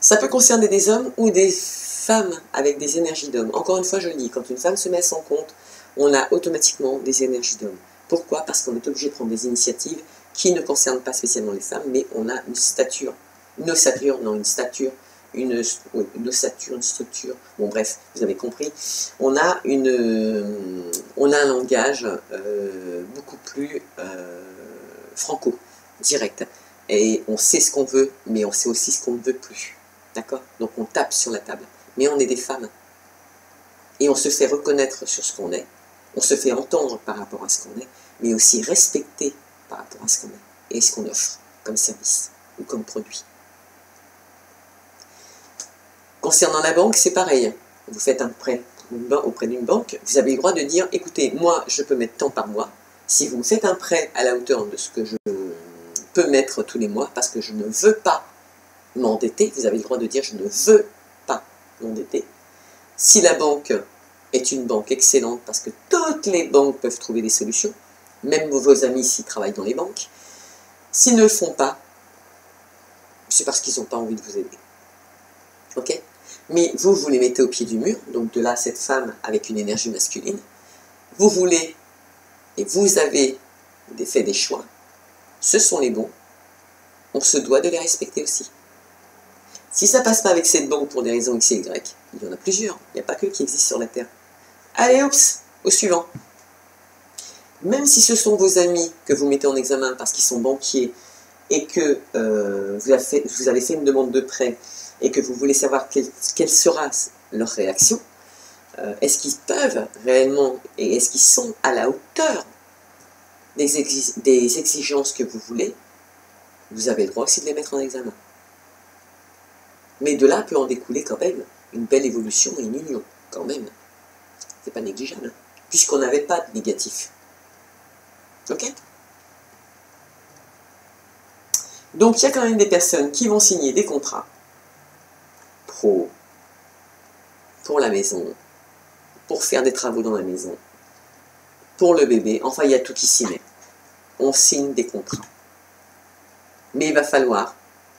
Ça peut concerner des hommes ou des femmes avec des énergies d'hommes. Encore une fois, je le dis, quand une femme se met à son compte, on a automatiquement des énergies d'hommes. Pourquoi? Parce qu'on est obligé de prendre des initiatives qui ne concernent pas spécialement les femmes, mais on a une stature, une ossature, une structure, bon bref, vous avez compris, on a un langage beaucoup plus franco, direct, et on sait ce qu'on veut, mais on sait aussi ce qu'on ne veut plus, d'accord? Donc on tape sur la table, mais on est des femmes, et on se fait reconnaître sur ce qu'on est, on se fait entendre par rapport à ce qu'on est, mais aussi respecter par rapport à ce qu'on est, et ce qu'on offre comme service, ou comme produit. Concernant la banque, c'est pareil. Vous faites un prêt auprès d'une banque, vous avez le droit de dire, écoutez, moi, je peux mettre tant par mois. Si vous me faites un prêt à la hauteur de ce que je peux mettre tous les mois, parce que je ne veux pas m'endetter, vous avez le droit de dire, je ne veux pas m'endetter. Si la banque est une banque excellente, parce que toutes les banques peuvent trouver des solutions, même vos amis s'ils travaillent dans les banques, s'ils ne le font pas, c'est parce qu'ils n'ont pas envie de vous aider. Ok? Mais vous les mettez au pied du mur, donc de là, cette femme avec une énergie masculine, vous voulez, et vous avez fait des choix, ce sont les bons, on se doit de les respecter aussi. Si ça passe pas avec cette banque pour des raisons X et Y, il y en a plusieurs, il n'y a pas que qui existent sur la Terre. Allez, oups, au suivant. Même si ce sont vos amis que vous mettez en examen parce qu'ils sont banquiers et que vous avez fait une demande de prêt et que vous voulez savoir quelle sera leur réaction, est-ce qu'ils peuvent réellement et est-ce qu'ils sont à la hauteur des exigences que vous voulez, vous avez le droit aussi de les mettre en examen. Mais de là peut en découler quand même une belle évolution et une union, quand même. C'est pas négligeable, puisqu'on n'avait pas de négatif. Ok? Donc il y a quand même des personnes qui vont signer des contrats pro, pour la maison, pour faire des travaux dans la maison, pour le bébé, enfin il y a tout qui s'y met. On signe des contrats. Mais il va falloir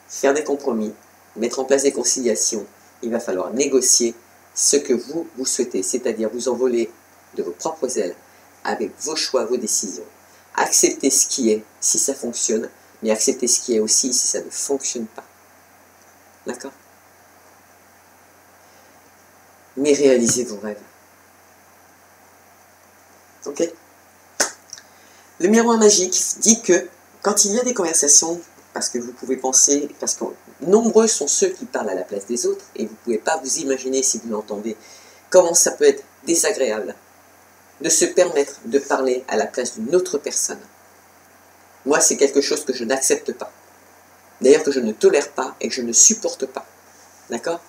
faire des compromis, mettre en place des conciliations, il va falloir négocier ce que vous souhaitez, c'est-à-dire vous envoler de vos propres ailes avec vos choix, vos décisions. Accepter ce qui est si ça fonctionne, mais accepter ce qui est aussi si ça ne fonctionne pas. D'accord? Mais réalisez vos rêves. Ok? Le miroir magique dit que quand il y a des conversations, parce que vous pouvez penser, parce que nombreux sont ceux qui parlent à la place des autres, et vous ne pouvez pas vous imaginer, si vous l'entendez, comment ça peut être désagréable de se permettre de parler à la place d'une autre personne. Moi, c'est quelque chose que je n'accepte pas. D'ailleurs, que je ne tolère pas et que je ne supporte pas. D'accord?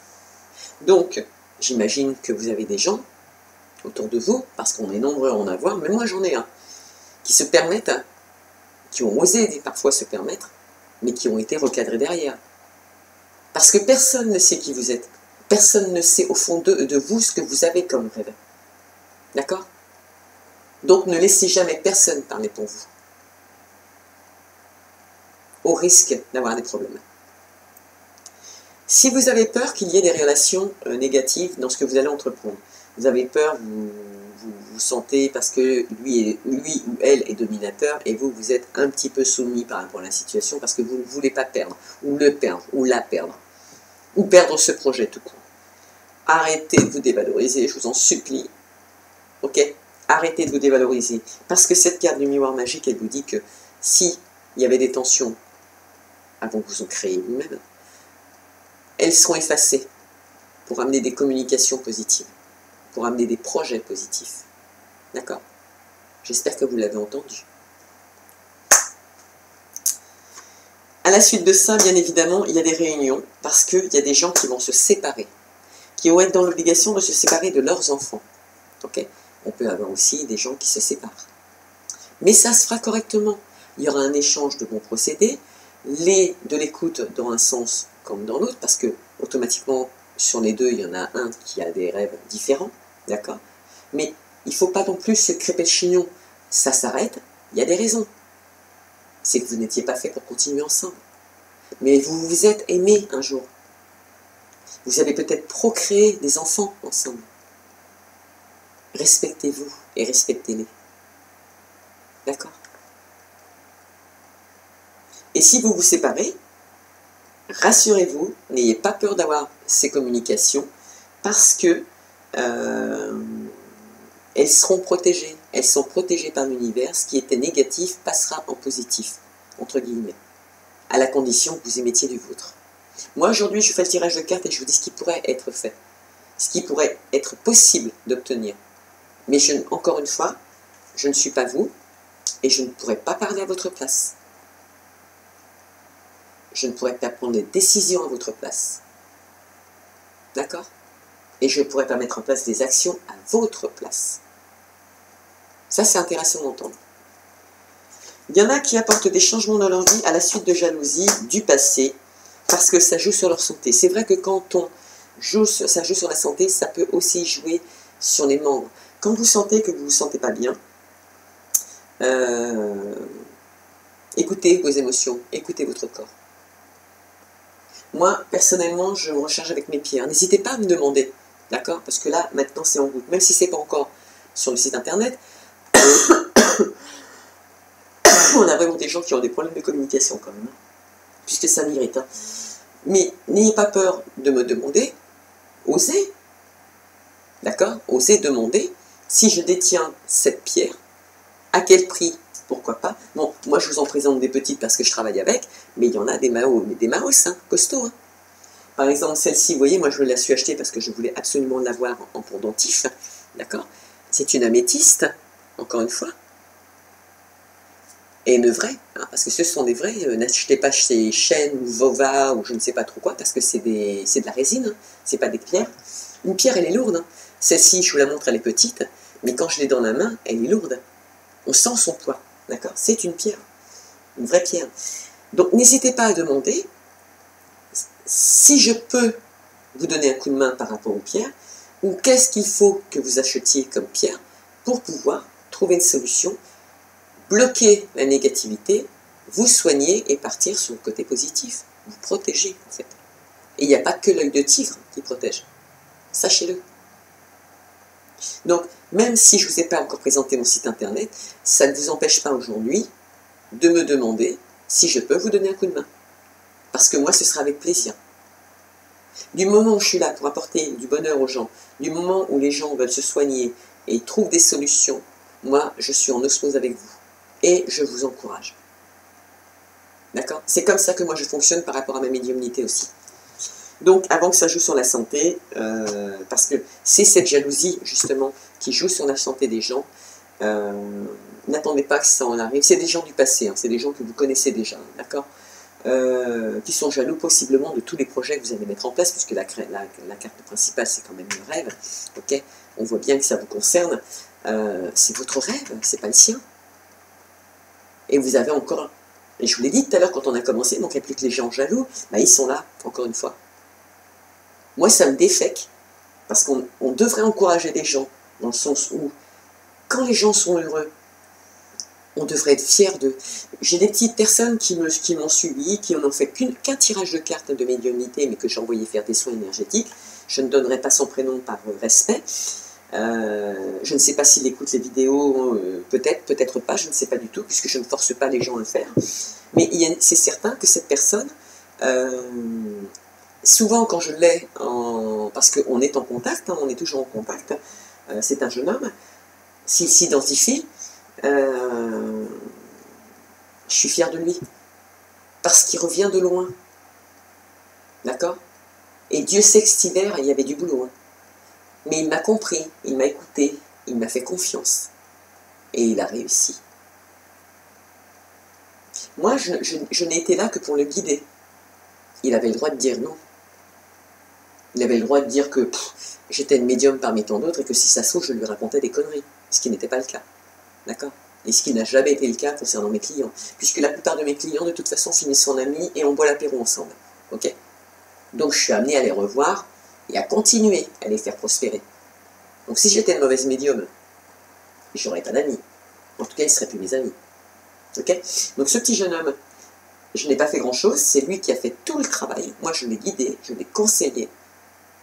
Donc, j'imagine que vous avez des gens autour de vous, parce qu'on est nombreux à en avoir, mais moi j'en ai un, qui se permettent, qui ont osé parfois se permettre, mais qui ont été recadrés derrière. Parce que personne ne sait qui vous êtes. Personne ne sait au fond de vous ce que vous avez comme rêve. D'accord? Donc ne laissez jamais personne parler pour vous. au risque d'avoir des problèmes. Si vous avez peur qu'il y ait des relations négatives dans ce que vous allez entreprendre, vous avez peur, vous sentez parce que lui ou elle est dominateur et vous êtes un petit peu soumis par rapport à la situation parce que vous ne voulez pas perdre, ou le perdre, ou la perdre, ou perdre ce projet tout court. Arrêtez de vous dévaloriser, je vous en supplie. Ok? Arrêtez de vous dévaloriser. Parce que cette carte du miroir magique, elle vous dit que si il y avait des tensions avant que vous en créiez vous-même, elles seront effacées pour amener des communications positives, pour amener des projets positifs. D'accord? J'espère que vous l'avez entendu. À la suite de ça, bien évidemment, il y a des réunions, parce qu'il y a des gens qui vont se séparer, qui vont être dans l'obligation de se séparer de leurs enfants. Ok? On peut avoir aussi des gens qui se séparent. Mais ça se fera correctement. Il y aura un échange de bons procédés, de l'écoute dans un sens comme dans l'autre, parce que automatiquement, sur les deux, il y en a un qui a des rêves différents, d'accord? Mais il ne faut pas non plus se crêper le chignon. Ça s'arrête, il y a des raisons. C'est que vous n'étiez pas fait pour continuer ensemble. Mais vous vous êtes aimés un jour. Vous avez peut-être procréé des enfants ensemble. Respectez-vous et respectez-les. D'accord? Et si vous vous séparez, rassurez-vous, n'ayez pas peur d'avoir ces communications parce que elles seront protégées. Elles sont protégées par l'univers. Ce qui était négatif passera en positif, entre guillemets, à la condition que vous émettiez du vôtre. Moi, aujourd'hui, je fais le tirage de cartes et je vous dis ce qui pourrait être fait, ce qui pourrait être possible d'obtenir. Mais encore une fois, je ne suis pas vous et je ne pourrais pas parler à votre place. Je ne pourrais pas prendre des décisions à votre place. D'accord? Et je ne pourrais pas mettre en place des actions à votre place. Ça, c'est intéressant d'entendre. Il y en a qui apportent des changements dans leur vie à la suite de jalousie du passé, parce que ça joue sur leur santé. C'est vrai que quand ça joue sur la santé, ça peut aussi jouer sur les membres. Quand vous sentez que vous ne vous sentez pas bien, écoutez vos émotions, écoutez votre corps. Moi, personnellement, je me recharge avec mes pierres. N'hésitez pas à me demander, d'accord? Parce que là, maintenant, c'est en route. Même si ce n'est pas encore sur le site internet, on a vraiment des gens qui ont des problèmes de communication quand même, puisque ça m'irrite. Hein. Mais n'ayez pas peur de me demander, osez, d'accord? Osez demander si je détiens cette pierre, à quel prix, pourquoi pas. Bon, moi je vous en présente des petites parce que je travaille avec, mais il y en a des Mao, mais des Maos, hein, costauds. Hein. Par exemple, celle-ci, vous voyez, moi je la suis achetée parce que je voulais absolument l'avoir en pendentif, d'accord? C'est une améthyste, encore une fois, et une vraie, hein, parce que ce sont des vrais, n'achetez pas chez Chêne ou Vova ou je ne sais pas trop quoi, parce que c'est de la résine, hein, c'est pas des pierres. Une pierre, elle est lourde, hein. Celle-ci, je vous la montre, elle est petite, mais quand je l'ai dans la main, elle est lourde. On sent son poids, d'accord? C'est une pierre, une vraie pierre. Donc n'hésitez pas à demander si je peux vous donner un coup de main par rapport aux pierres, ou qu'est-ce qu'il faut que vous achetiez comme pierre pour pouvoir trouver une solution, bloquer la négativité, vous soigner et partir sur le côté positif, vous protéger en fait. Et il n'y a pas que l'œil de tigre qui protège, sachez-le. Donc, même si je ne vous ai pas encore présenté mon site internet, ça ne vous empêche pas aujourd'hui de me demander si je peux vous donner un coup de main. Parce que moi, ce sera avec plaisir. Du moment où je suis là pour apporter du bonheur aux gens, du moment où les gens veulent se soigner et trouvent des solutions, moi, je suis en osmose avec vous. Et je vous encourage. D'accord? C'est comme ça que moi, je fonctionne par rapport à ma médiumnité aussi. Donc, avant que ça joue sur la santé, parce que c'est cette jalousie, justement, qui joue sur la santé des gens, n'attendez pas que ça en arrive. C'est des gens du passé, hein, c'est des gens que vous connaissez déjà, d'accord? Qui sont jaloux possiblement de tous les projets que vous allez mettre en place, puisque la carte principale, c'est quand même le rêve, ok? On voit bien que ça vous concerne. C'est votre rêve, c'est pas le sien. Et vous avez encore... Et je vous l'ai dit tout à l'heure, quand on a commencé, il ne manquait plus que les gens jaloux, bah, ils sont là, encore une fois. Moi, ça me défèque, parce qu'on devrait encourager les gens, dans le sens où, quand les gens sont heureux, On devrait être fiers d'eux. J'ai des petites personnes qui m'ont suivi, qui n'ont fait qu'un tirage de cartes de médiumnité, mais que j'ai envoyé faire des soins énergétiques. Je ne donnerai pas son prénom par respect. Je ne sais pas s'il écoute les vidéos, peut-être, peut-être pas, je ne sais pas du tout, puisque je ne force pas les gens à le faire. Mais c'est certain que cette personne, souvent quand je l'ai, parce qu'on est en contact, hein, on est toujours en contact, c'est un jeune homme, s'il s'identifie, je suis fière de lui, parce qu'il revient de loin, d'accord? Et Dieu sait que cet hiver, il y avait du boulot, hein. Mais il m'a compris, il m'a écouté, il m'a fait confiance, et il a réussi. Moi, je n'ai été là que pour le guider. Il avait le droit de dire non. Il avait le droit de dire que j'étais une médium parmi tant d'autres et que si ça se trouve, je lui racontais des conneries, ce qui n'était pas le cas. D'accord? Et ce qui n'a jamais été le cas concernant mes clients, puisque la plupart de mes clients, de toute façon, finissent en amis et on boit l'apéro ensemble. Ok? Donc, je suis amené à les revoir et à continuer à les faire prospérer. Donc, si j'étais une mauvaise médium, je n'aurais pas d'amis. En tout cas, ils ne seraient plus mes amis. Ok? Donc, ce petit jeune homme, je n'ai pas fait grand-chose, c'est lui qui a fait tout le travail. Moi, je l'ai guidé, je l'ai conseillé,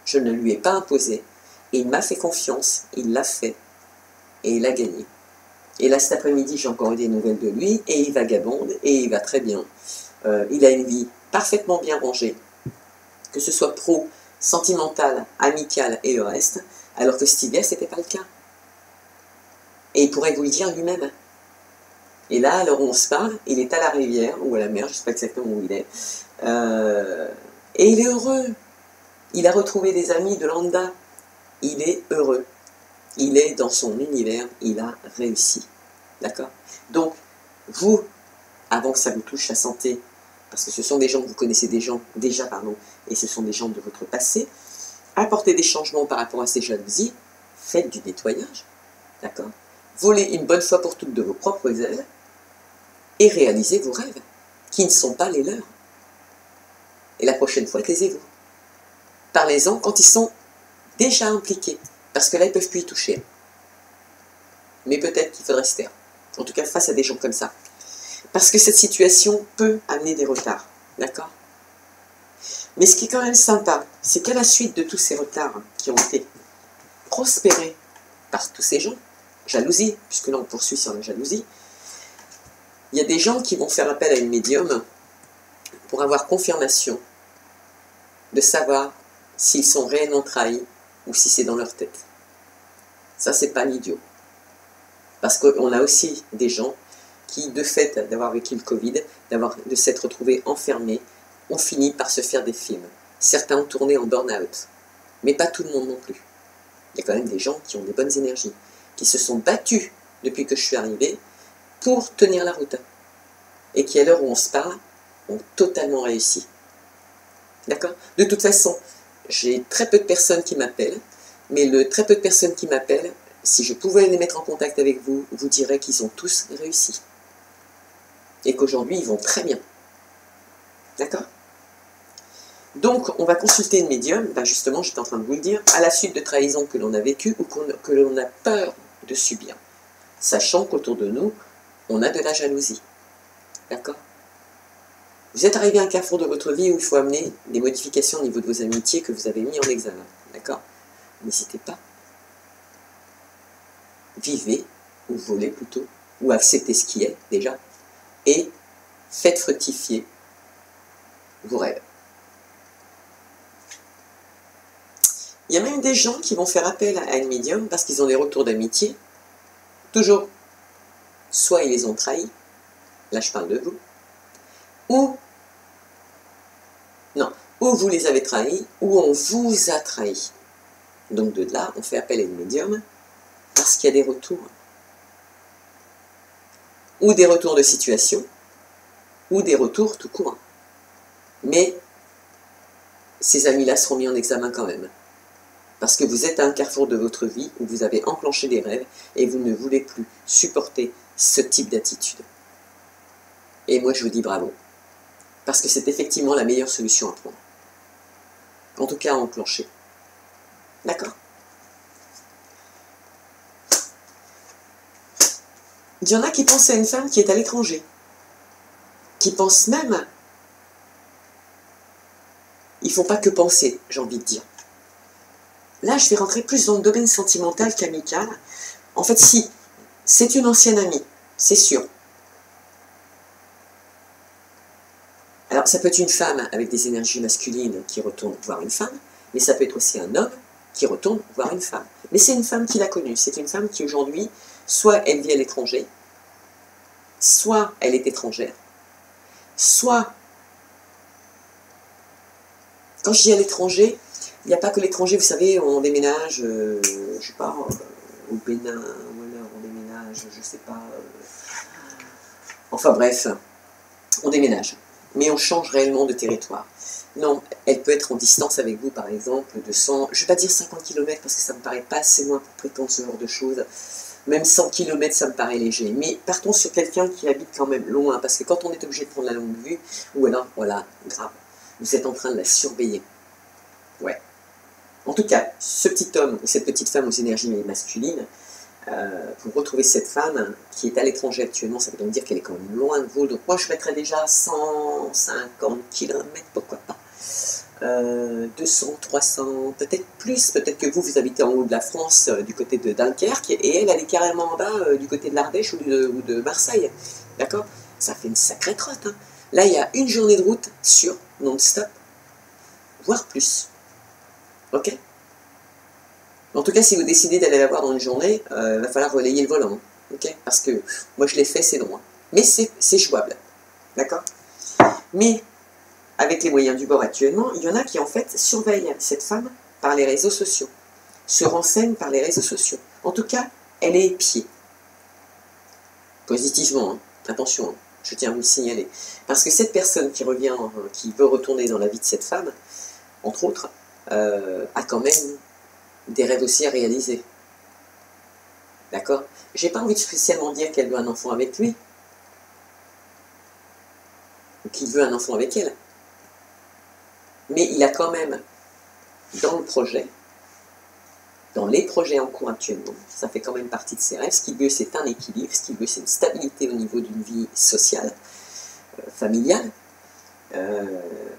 je ne lui ai pas imposé. Et il m'a fait confiance, il l'a fait, et il a gagné. Et là, cet après-midi, j'ai encore eu des nouvelles de lui, et il vagabonde, et il va très bien. Il a une vie parfaitement bien rangée, que ce soit pro, sentimentale, amicale et le reste, alors que cet hiver, ce n'était pas le cas. Et il pourrait vous le dire lui-même. Et là, à l'heure où on se parle, il est à la rivière, ou à la mer, je ne sais pas exactement où il est, et il est heureux. Il a retrouvé des amis de lambda. Il est heureux. Il est dans son univers, il a réussi. D'accord? Donc, vous, avant que ça vous touche la santé, parce que ce sont des gens que vous connaissez déjà, et ce sont des gens de votre passé, apportez des changements par rapport à ces jalousies, faites du nettoyage, d'accord? Volez une bonne fois pour toutes de vos propres ailes, et réalisez vos rêves, qui ne sont pas les leurs. Et la prochaine fois, taisez-vous. Parlez-en quand ils sont déjà impliqués, parce que là, ils ne peuvent plus y toucher. Mais peut-être qu'il faudrait se taire. En tout cas, face à des gens comme ça. Parce que cette situation peut amener des retards. D'accord? Mais ce qui est quand même sympa, c'est qu'à la suite de tous ces retards qui ont été prospérés par tous ces gens, jalousie, puisque là on poursuit sur la jalousie, il y a des gens qui vont faire appel à une médium pour avoir confirmation de savoir s'ils sont réellement trahis ou si c'est dans leur tête. Ça, c'est pas l'idiot. Parce qu'on a aussi des gens qui, de fait d'avoir vécu le Covid, de s'être retrouvés enfermés, ont fini par se faire des films. Certains ont tourné en burn-out, mais pas tout le monde non plus. Il y a quand même des gens qui ont des bonnes énergies, qui se sont battus depuis que je suis arrivé pour tenir la route, et qui, à l'heure où on se parle, ont totalement réussi. D'accord? De toute façon, j'ai très peu de personnes qui m'appellent, mais le très peu de personnes qui m'appellent, si je pouvais les mettre en contact avec vous, vous direz qu'ils ont tous réussi. Et qu'aujourd'hui, ils vont très bien. D'accord? Donc, on va consulter une médium, ben justement, j'étais en train de vous le dire, à la suite de trahisons que l'on a vécues ou que l'on a peur de subir. Sachant qu'autour de nous, on a de la jalousie. D'accord? Vous êtes arrivé à un carrefour de votre vie où il faut amener des modifications au niveau de vos amitiés que vous avez mis en examen. D'accord? N'hésitez pas. Vivez, ou volez plutôt, ou acceptez ce qui est déjà, et faites fructifier vos rêves. Il y a même des gens qui vont faire appel à une médium parce qu'ils ont des retours d'amitié. Toujours, soit ils les ont trahis, là je parle de vous, ou vous les avez trahis, ou on vous a trahi. Donc de là, on fait appel à une médium parce qu'il y a des retours. Ou des retours de situation, ou des retours tout court. Mais ces amis-là seront mis en examen quand même. Parce que vous êtes à un carrefour de votre vie où vous avez enclenché des rêves et vous ne voulez plus supporter ce type d'attitude. Et moi je vous dis bravo. Parce que c'est effectivement la meilleure solution à prendre. En tout cas à enclencher. D'accord? Il y en a qui pensent à une femme qui est à l'étranger, qui pensent même, ils ne font pas que penser, j'ai envie de dire. Là, je vais rentrer plus dans le domaine sentimental qu'amical. En fait, si, c'est une ancienne amie, c'est sûr. Alors, ça peut être une femme avec des énergies masculines qui retourne voir une femme, mais ça peut être aussi un homme qui retourne voir une femme. Mais c'est une femme qu'il a connue, c'est une femme qui aujourd'hui, soit elle vit à l'étranger, soit elle est étrangère, soit, quand je dis à l'étranger, il n'y a pas que l'étranger, vous savez, on déménage, je ne sais pas, au Bénin, voilà, on déménage, je ne sais pas, enfin bref, on déménage, mais on change réellement de territoire. Non, elle peut être en distance avec vous, par exemple, de 100, je ne vais pas dire 50 km, parce que ça ne me paraît pas assez loin pour prétendre ce genre de choses. Même 100 km, ça me paraît léger. Mais partons sur quelqu'un qui habite quand même loin, parce que quand on est obligé de prendre la longue vue, ou alors, voilà, grave, vous êtes en train de la surveiller. Ouais. En tout cas, ce petit homme ou cette petite femme aux énergies masculines, pour retrouver cette femme qui est à l'étranger actuellement, ça veut donc dire qu'elle est quand même loin de vous. Donc moi, je mettrais déjà 150 km, pourquoi pas. 200, 300, peut-être plus, peut-être que vous habitez en haut de la France, du côté de Dunkerque, et elle est carrément en bas, du côté de l'Ardèche ou de Marseille, d'accord? Ça fait une sacrée trotte, hein. Là, il y a une journée de route sur non-stop, voire plus, ok? En tout cas, si vous décidez d'aller la voir dans une journée, il va falloir relayer le volant, ok? Parce que moi, je l'ai fait, c'est loin, mais c'est jouable, d'accord? Mais avec les moyens du bord actuellement, il y en a qui en fait surveillent cette femme par les réseaux sociaux, se renseignent par les réseaux sociaux. En tout cas, elle est épiée. Positivement, hein. Attention, hein. Je tiens à vous le signaler. Parce que cette personne qui revient, qui veut retourner dans la vie de cette femme, entre autres, a quand même des rêves aussi à réaliser. D'accord? J'ai pas envie de spécialement dire qu'elle veut un enfant avec lui, ou qu'il veut un enfant avec elle. Mais il a quand même, dans le projet, dans les projets en cours actuellement, ça fait quand même partie de ses rêves. Ce qu'il veut, c'est un équilibre. Ce qu'il veut, c'est une stabilité au niveau d'une vie sociale, familiale,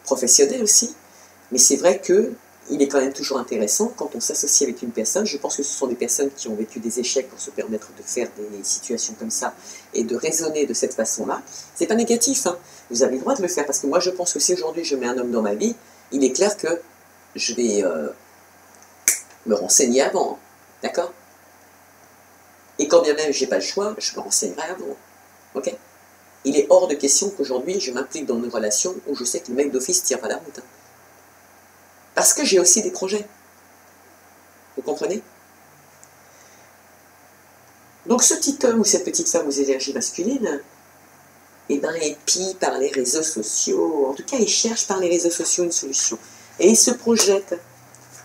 professionnelle aussi. Mais c'est vrai que il est quand même toujours intéressant quand on s'associe avec une personne. Je pense que ce sont des personnes qui ont vécu des échecs pour se permettre de faire des situations comme ça et de raisonner de cette façon-là. C'est pas négatif, hein. Vous avez le droit de le faire, parce que moi je pense que si aujourd'hui je mets un homme dans ma vie, il est clair que je vais me renseigner avant, d'accord? Et quand bien même j'ai pas le choix, je me renseignerai avant, ok? Il est hors de question qu'aujourd'hui je m'implique dans une relation où je sais que le mec d'office tire pas la route, hein. Parce que j'ai aussi des projets, vous comprenez? Donc ce petit homme ou cette petite femme aux énergies masculines, eh ben, épie par les réseaux sociaux, en tout cas il cherche par les réseaux sociaux une solution. Et il se projette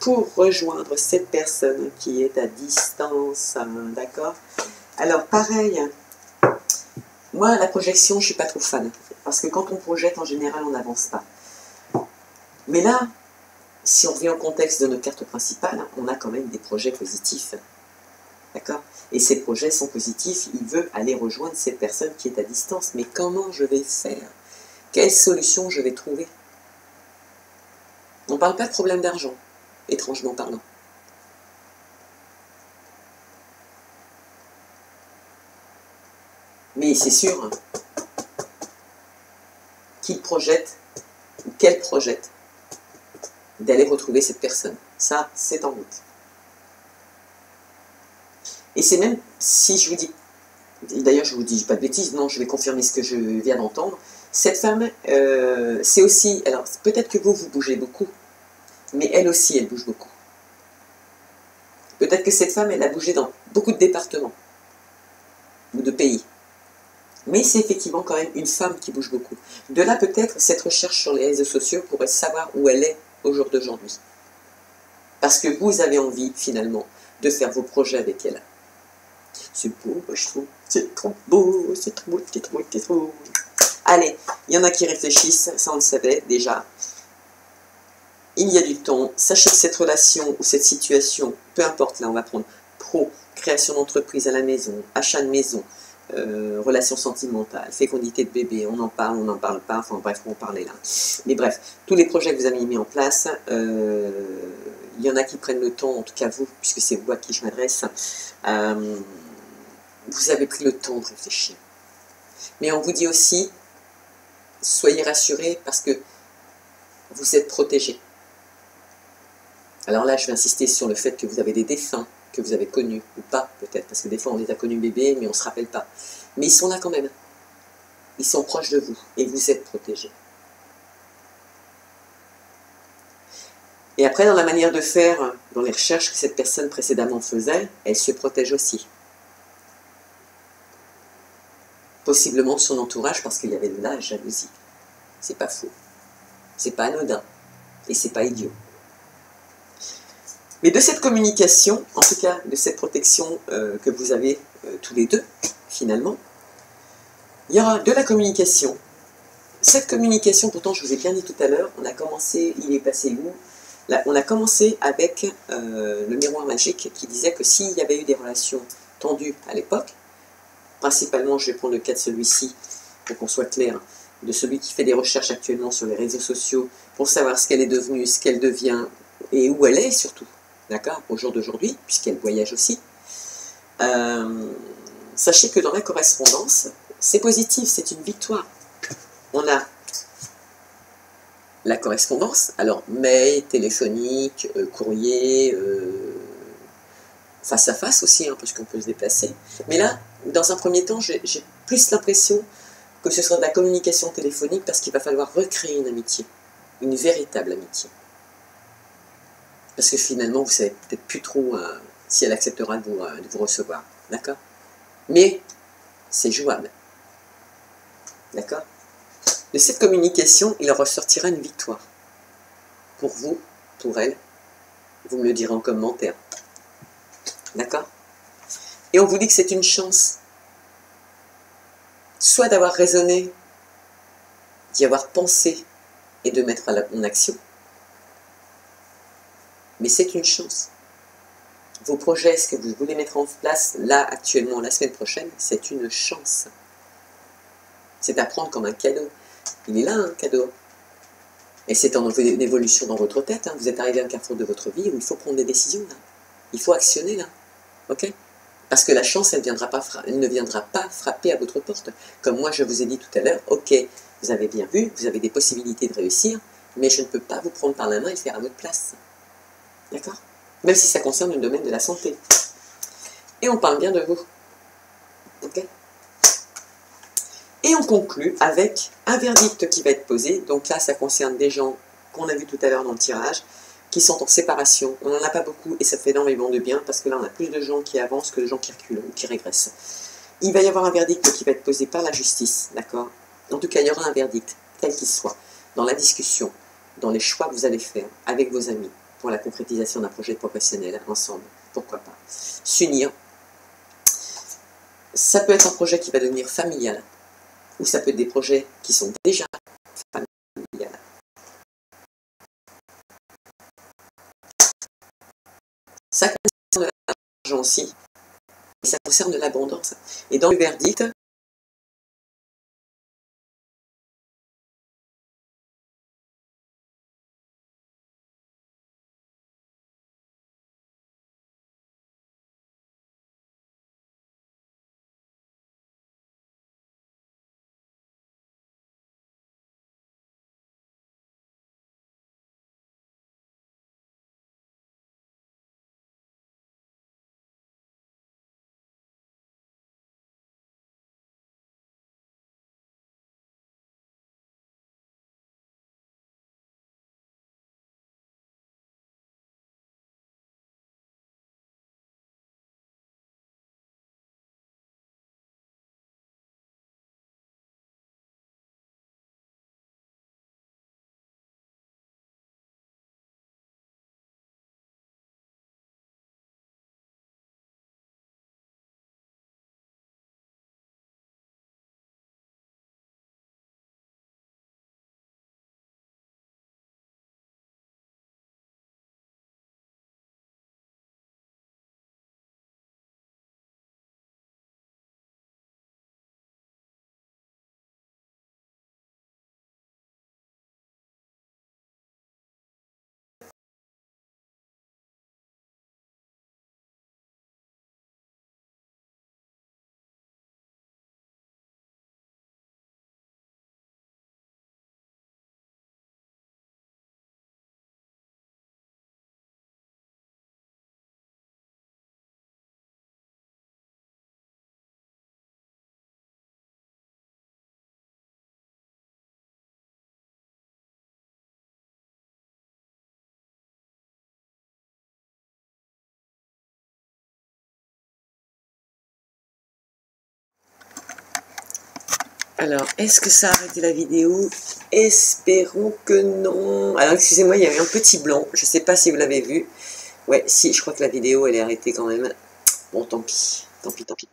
pour rejoindre cette personne qui est à distance, d'accord? Alors pareil, moi la projection je ne suis pas trop fan, parce que quand on projette en général on n'avance pas. Mais là, si on revient au contexte de nos cartes principales, on a quand même des projets positifs, d'accord? Et ces projets sont positifs, il veut aller rejoindre cette personne qui est à distance. Mais comment je vais faire? Quelle solution je vais trouver? On ne parle pas de problème d'argent, étrangement parlant. Mais c'est sûr qu'il projette, ou qu'elle projette, d'aller retrouver cette personne. Ça, c'est en route. Et c'est même, si je vous dis, d'ailleurs je vous dis pas de bêtises, non, je vais confirmer ce que je viens d'entendre, cette femme, c'est aussi, alors peut-être que vous bougez beaucoup, mais elle aussi, elle bouge beaucoup. Peut-être que cette femme, elle a bougé dans beaucoup de départements, ou de pays. Mais c'est effectivement quand même une femme qui bouge beaucoup. De là peut-être cette recherche sur les réseaux sociaux pour savoir où elle est au jour d'aujourd'hui. Parce que vous avez envie, finalement, de faire vos projets avec elle. C'est beau, je trouve. C'est trop beau, c'est trop beau, c'est trop beau, c'est trop beau. Allez, il y en a qui réfléchissent, ça on le savait déjà. Il y a du temps. Sachez que cette relation ou cette situation, peu importe, là on va prendre pro, création d'entreprise à la maison, achat de maison, relations sentimentales, fécondité de bébé, on en parle pas, enfin bref, on en parlait là. Mais bref, tous les projets que vous avez mis en place, il y en a qui prennent le temps, en tout cas vous, puisque c'est vous à qui je m'adresse, vous avez pris le temps de réfléchir. Mais on vous dit aussi, soyez rassurés parce que vous êtes protégés. Alors là, je vais insister sur le fait que vous avez des défunts que vous avez connus, ou pas peut-être, parce que des fois on les a connus bébés, mais on ne se rappelle pas. Mais ils sont là quand même. Ils sont proches de vous, et vous êtes protégés. Et après, dans la manière de faire, dans les recherches que cette personne précédemment faisait, elle se protège aussi. Possiblement de son entourage, parce qu'il y avait de la jalousie. C'est pas faux. C'est pas anodin. Et c'est pas idiot. Mais de cette communication, en tout cas de cette protection que vous avez tous les deux, finalement, il y aura de la communication. Cette communication, pourtant je vous ai bien dit tout à l'heure, on a commencé, il est passé où? Là, on a commencé avec le miroir magique qui disait que s'il y avait eu des relations tendues à l'époque, principalement je vais prendre le cas de celui-ci pour qu'on soit clair, de celui qui fait des recherches actuellement sur les réseaux sociaux pour savoir ce qu'elle est devenue, ce qu'elle devient et où elle est surtout. D'accord, au jour d'aujourd'hui, puisqu'elle voyage aussi. Sachez que dans la correspondance, c'est positif, c'est une victoire. On a la correspondance, alors mail, téléphonique, courrier, face à face aussi, hein, parce qu'on peut se déplacer. Mais là, dans un premier temps, j'ai plus l'impression que ce sera de la communication téléphonique parce qu'il va falloir recréer une amitié, une véritable amitié. Parce que finalement, vous ne savez peut-être plus trop si elle acceptera de vous recevoir. D'accord? Mais c'est jouable. D'accord? De cette communication, il en ressortira une victoire. Pour vous, pour elle, vous me le direz en commentaire. D'accord? Et on vous dit que c'est une chance. Soit d'avoir raisonné, d'y avoir pensé et de mettre en action. Mais c'est une chance. Vos projets, ce que vous voulez mettre en place là, actuellement, la semaine prochaine, c'est une chance. C'est à prendre comme un cadeau. Il est là, un cadeau. Et c'est en évolution dans votre tête. Hein. Vous êtes arrivé à un carrefour de votre vie où il faut prendre des décisions. Là. Il faut actionner là. Ok? Parce que la chance, elle ne viendra pas frapper à votre porte. Comme moi, je vous ai dit tout à l'heure, ok, vous avez bien vu, vous avez des possibilités de réussir, mais je ne peux pas vous prendre par la main et le faire à votre place. D'accord? Même si ça concerne le domaine de la santé. Et on parle bien de vous. Ok? Et on conclut avec un verdict qui va être posé. Donc là, ça concerne des gens qu'on a vu tout à l'heure dans le tirage, qui sont en séparation. On n'en a pas beaucoup et ça fait énormément de bien parce que là, on a plus de gens qui avancent que de gens qui reculent ou qui régressent. Il va y avoir un verdict qui va être posé par la justice, d'accord? En tout cas, il y aura un verdict, tel qu'il soit, dans la discussion, dans les choix que vous allez faire avec vos amis pour la concrétisation d'un projet professionnel ensemble. Pourquoi pas? S'unir. Ça peut être un projet qui va devenir familial, ou ça peut être des projets qui sont déjà familiales. Ça concerne l'argent aussi, et ça concerne l'abondance. Et dans le verdict, Alors, est-ce que ça a arrêté la vidéo? Espérons que non. Alors, excusez-moi, il y a eu un petit blanc. Je ne sais pas si vous l'avez vu. Ouais, si, je crois que la vidéo, elle est arrêtée quand même. Bon, tant pis. Tant pis, tant pis.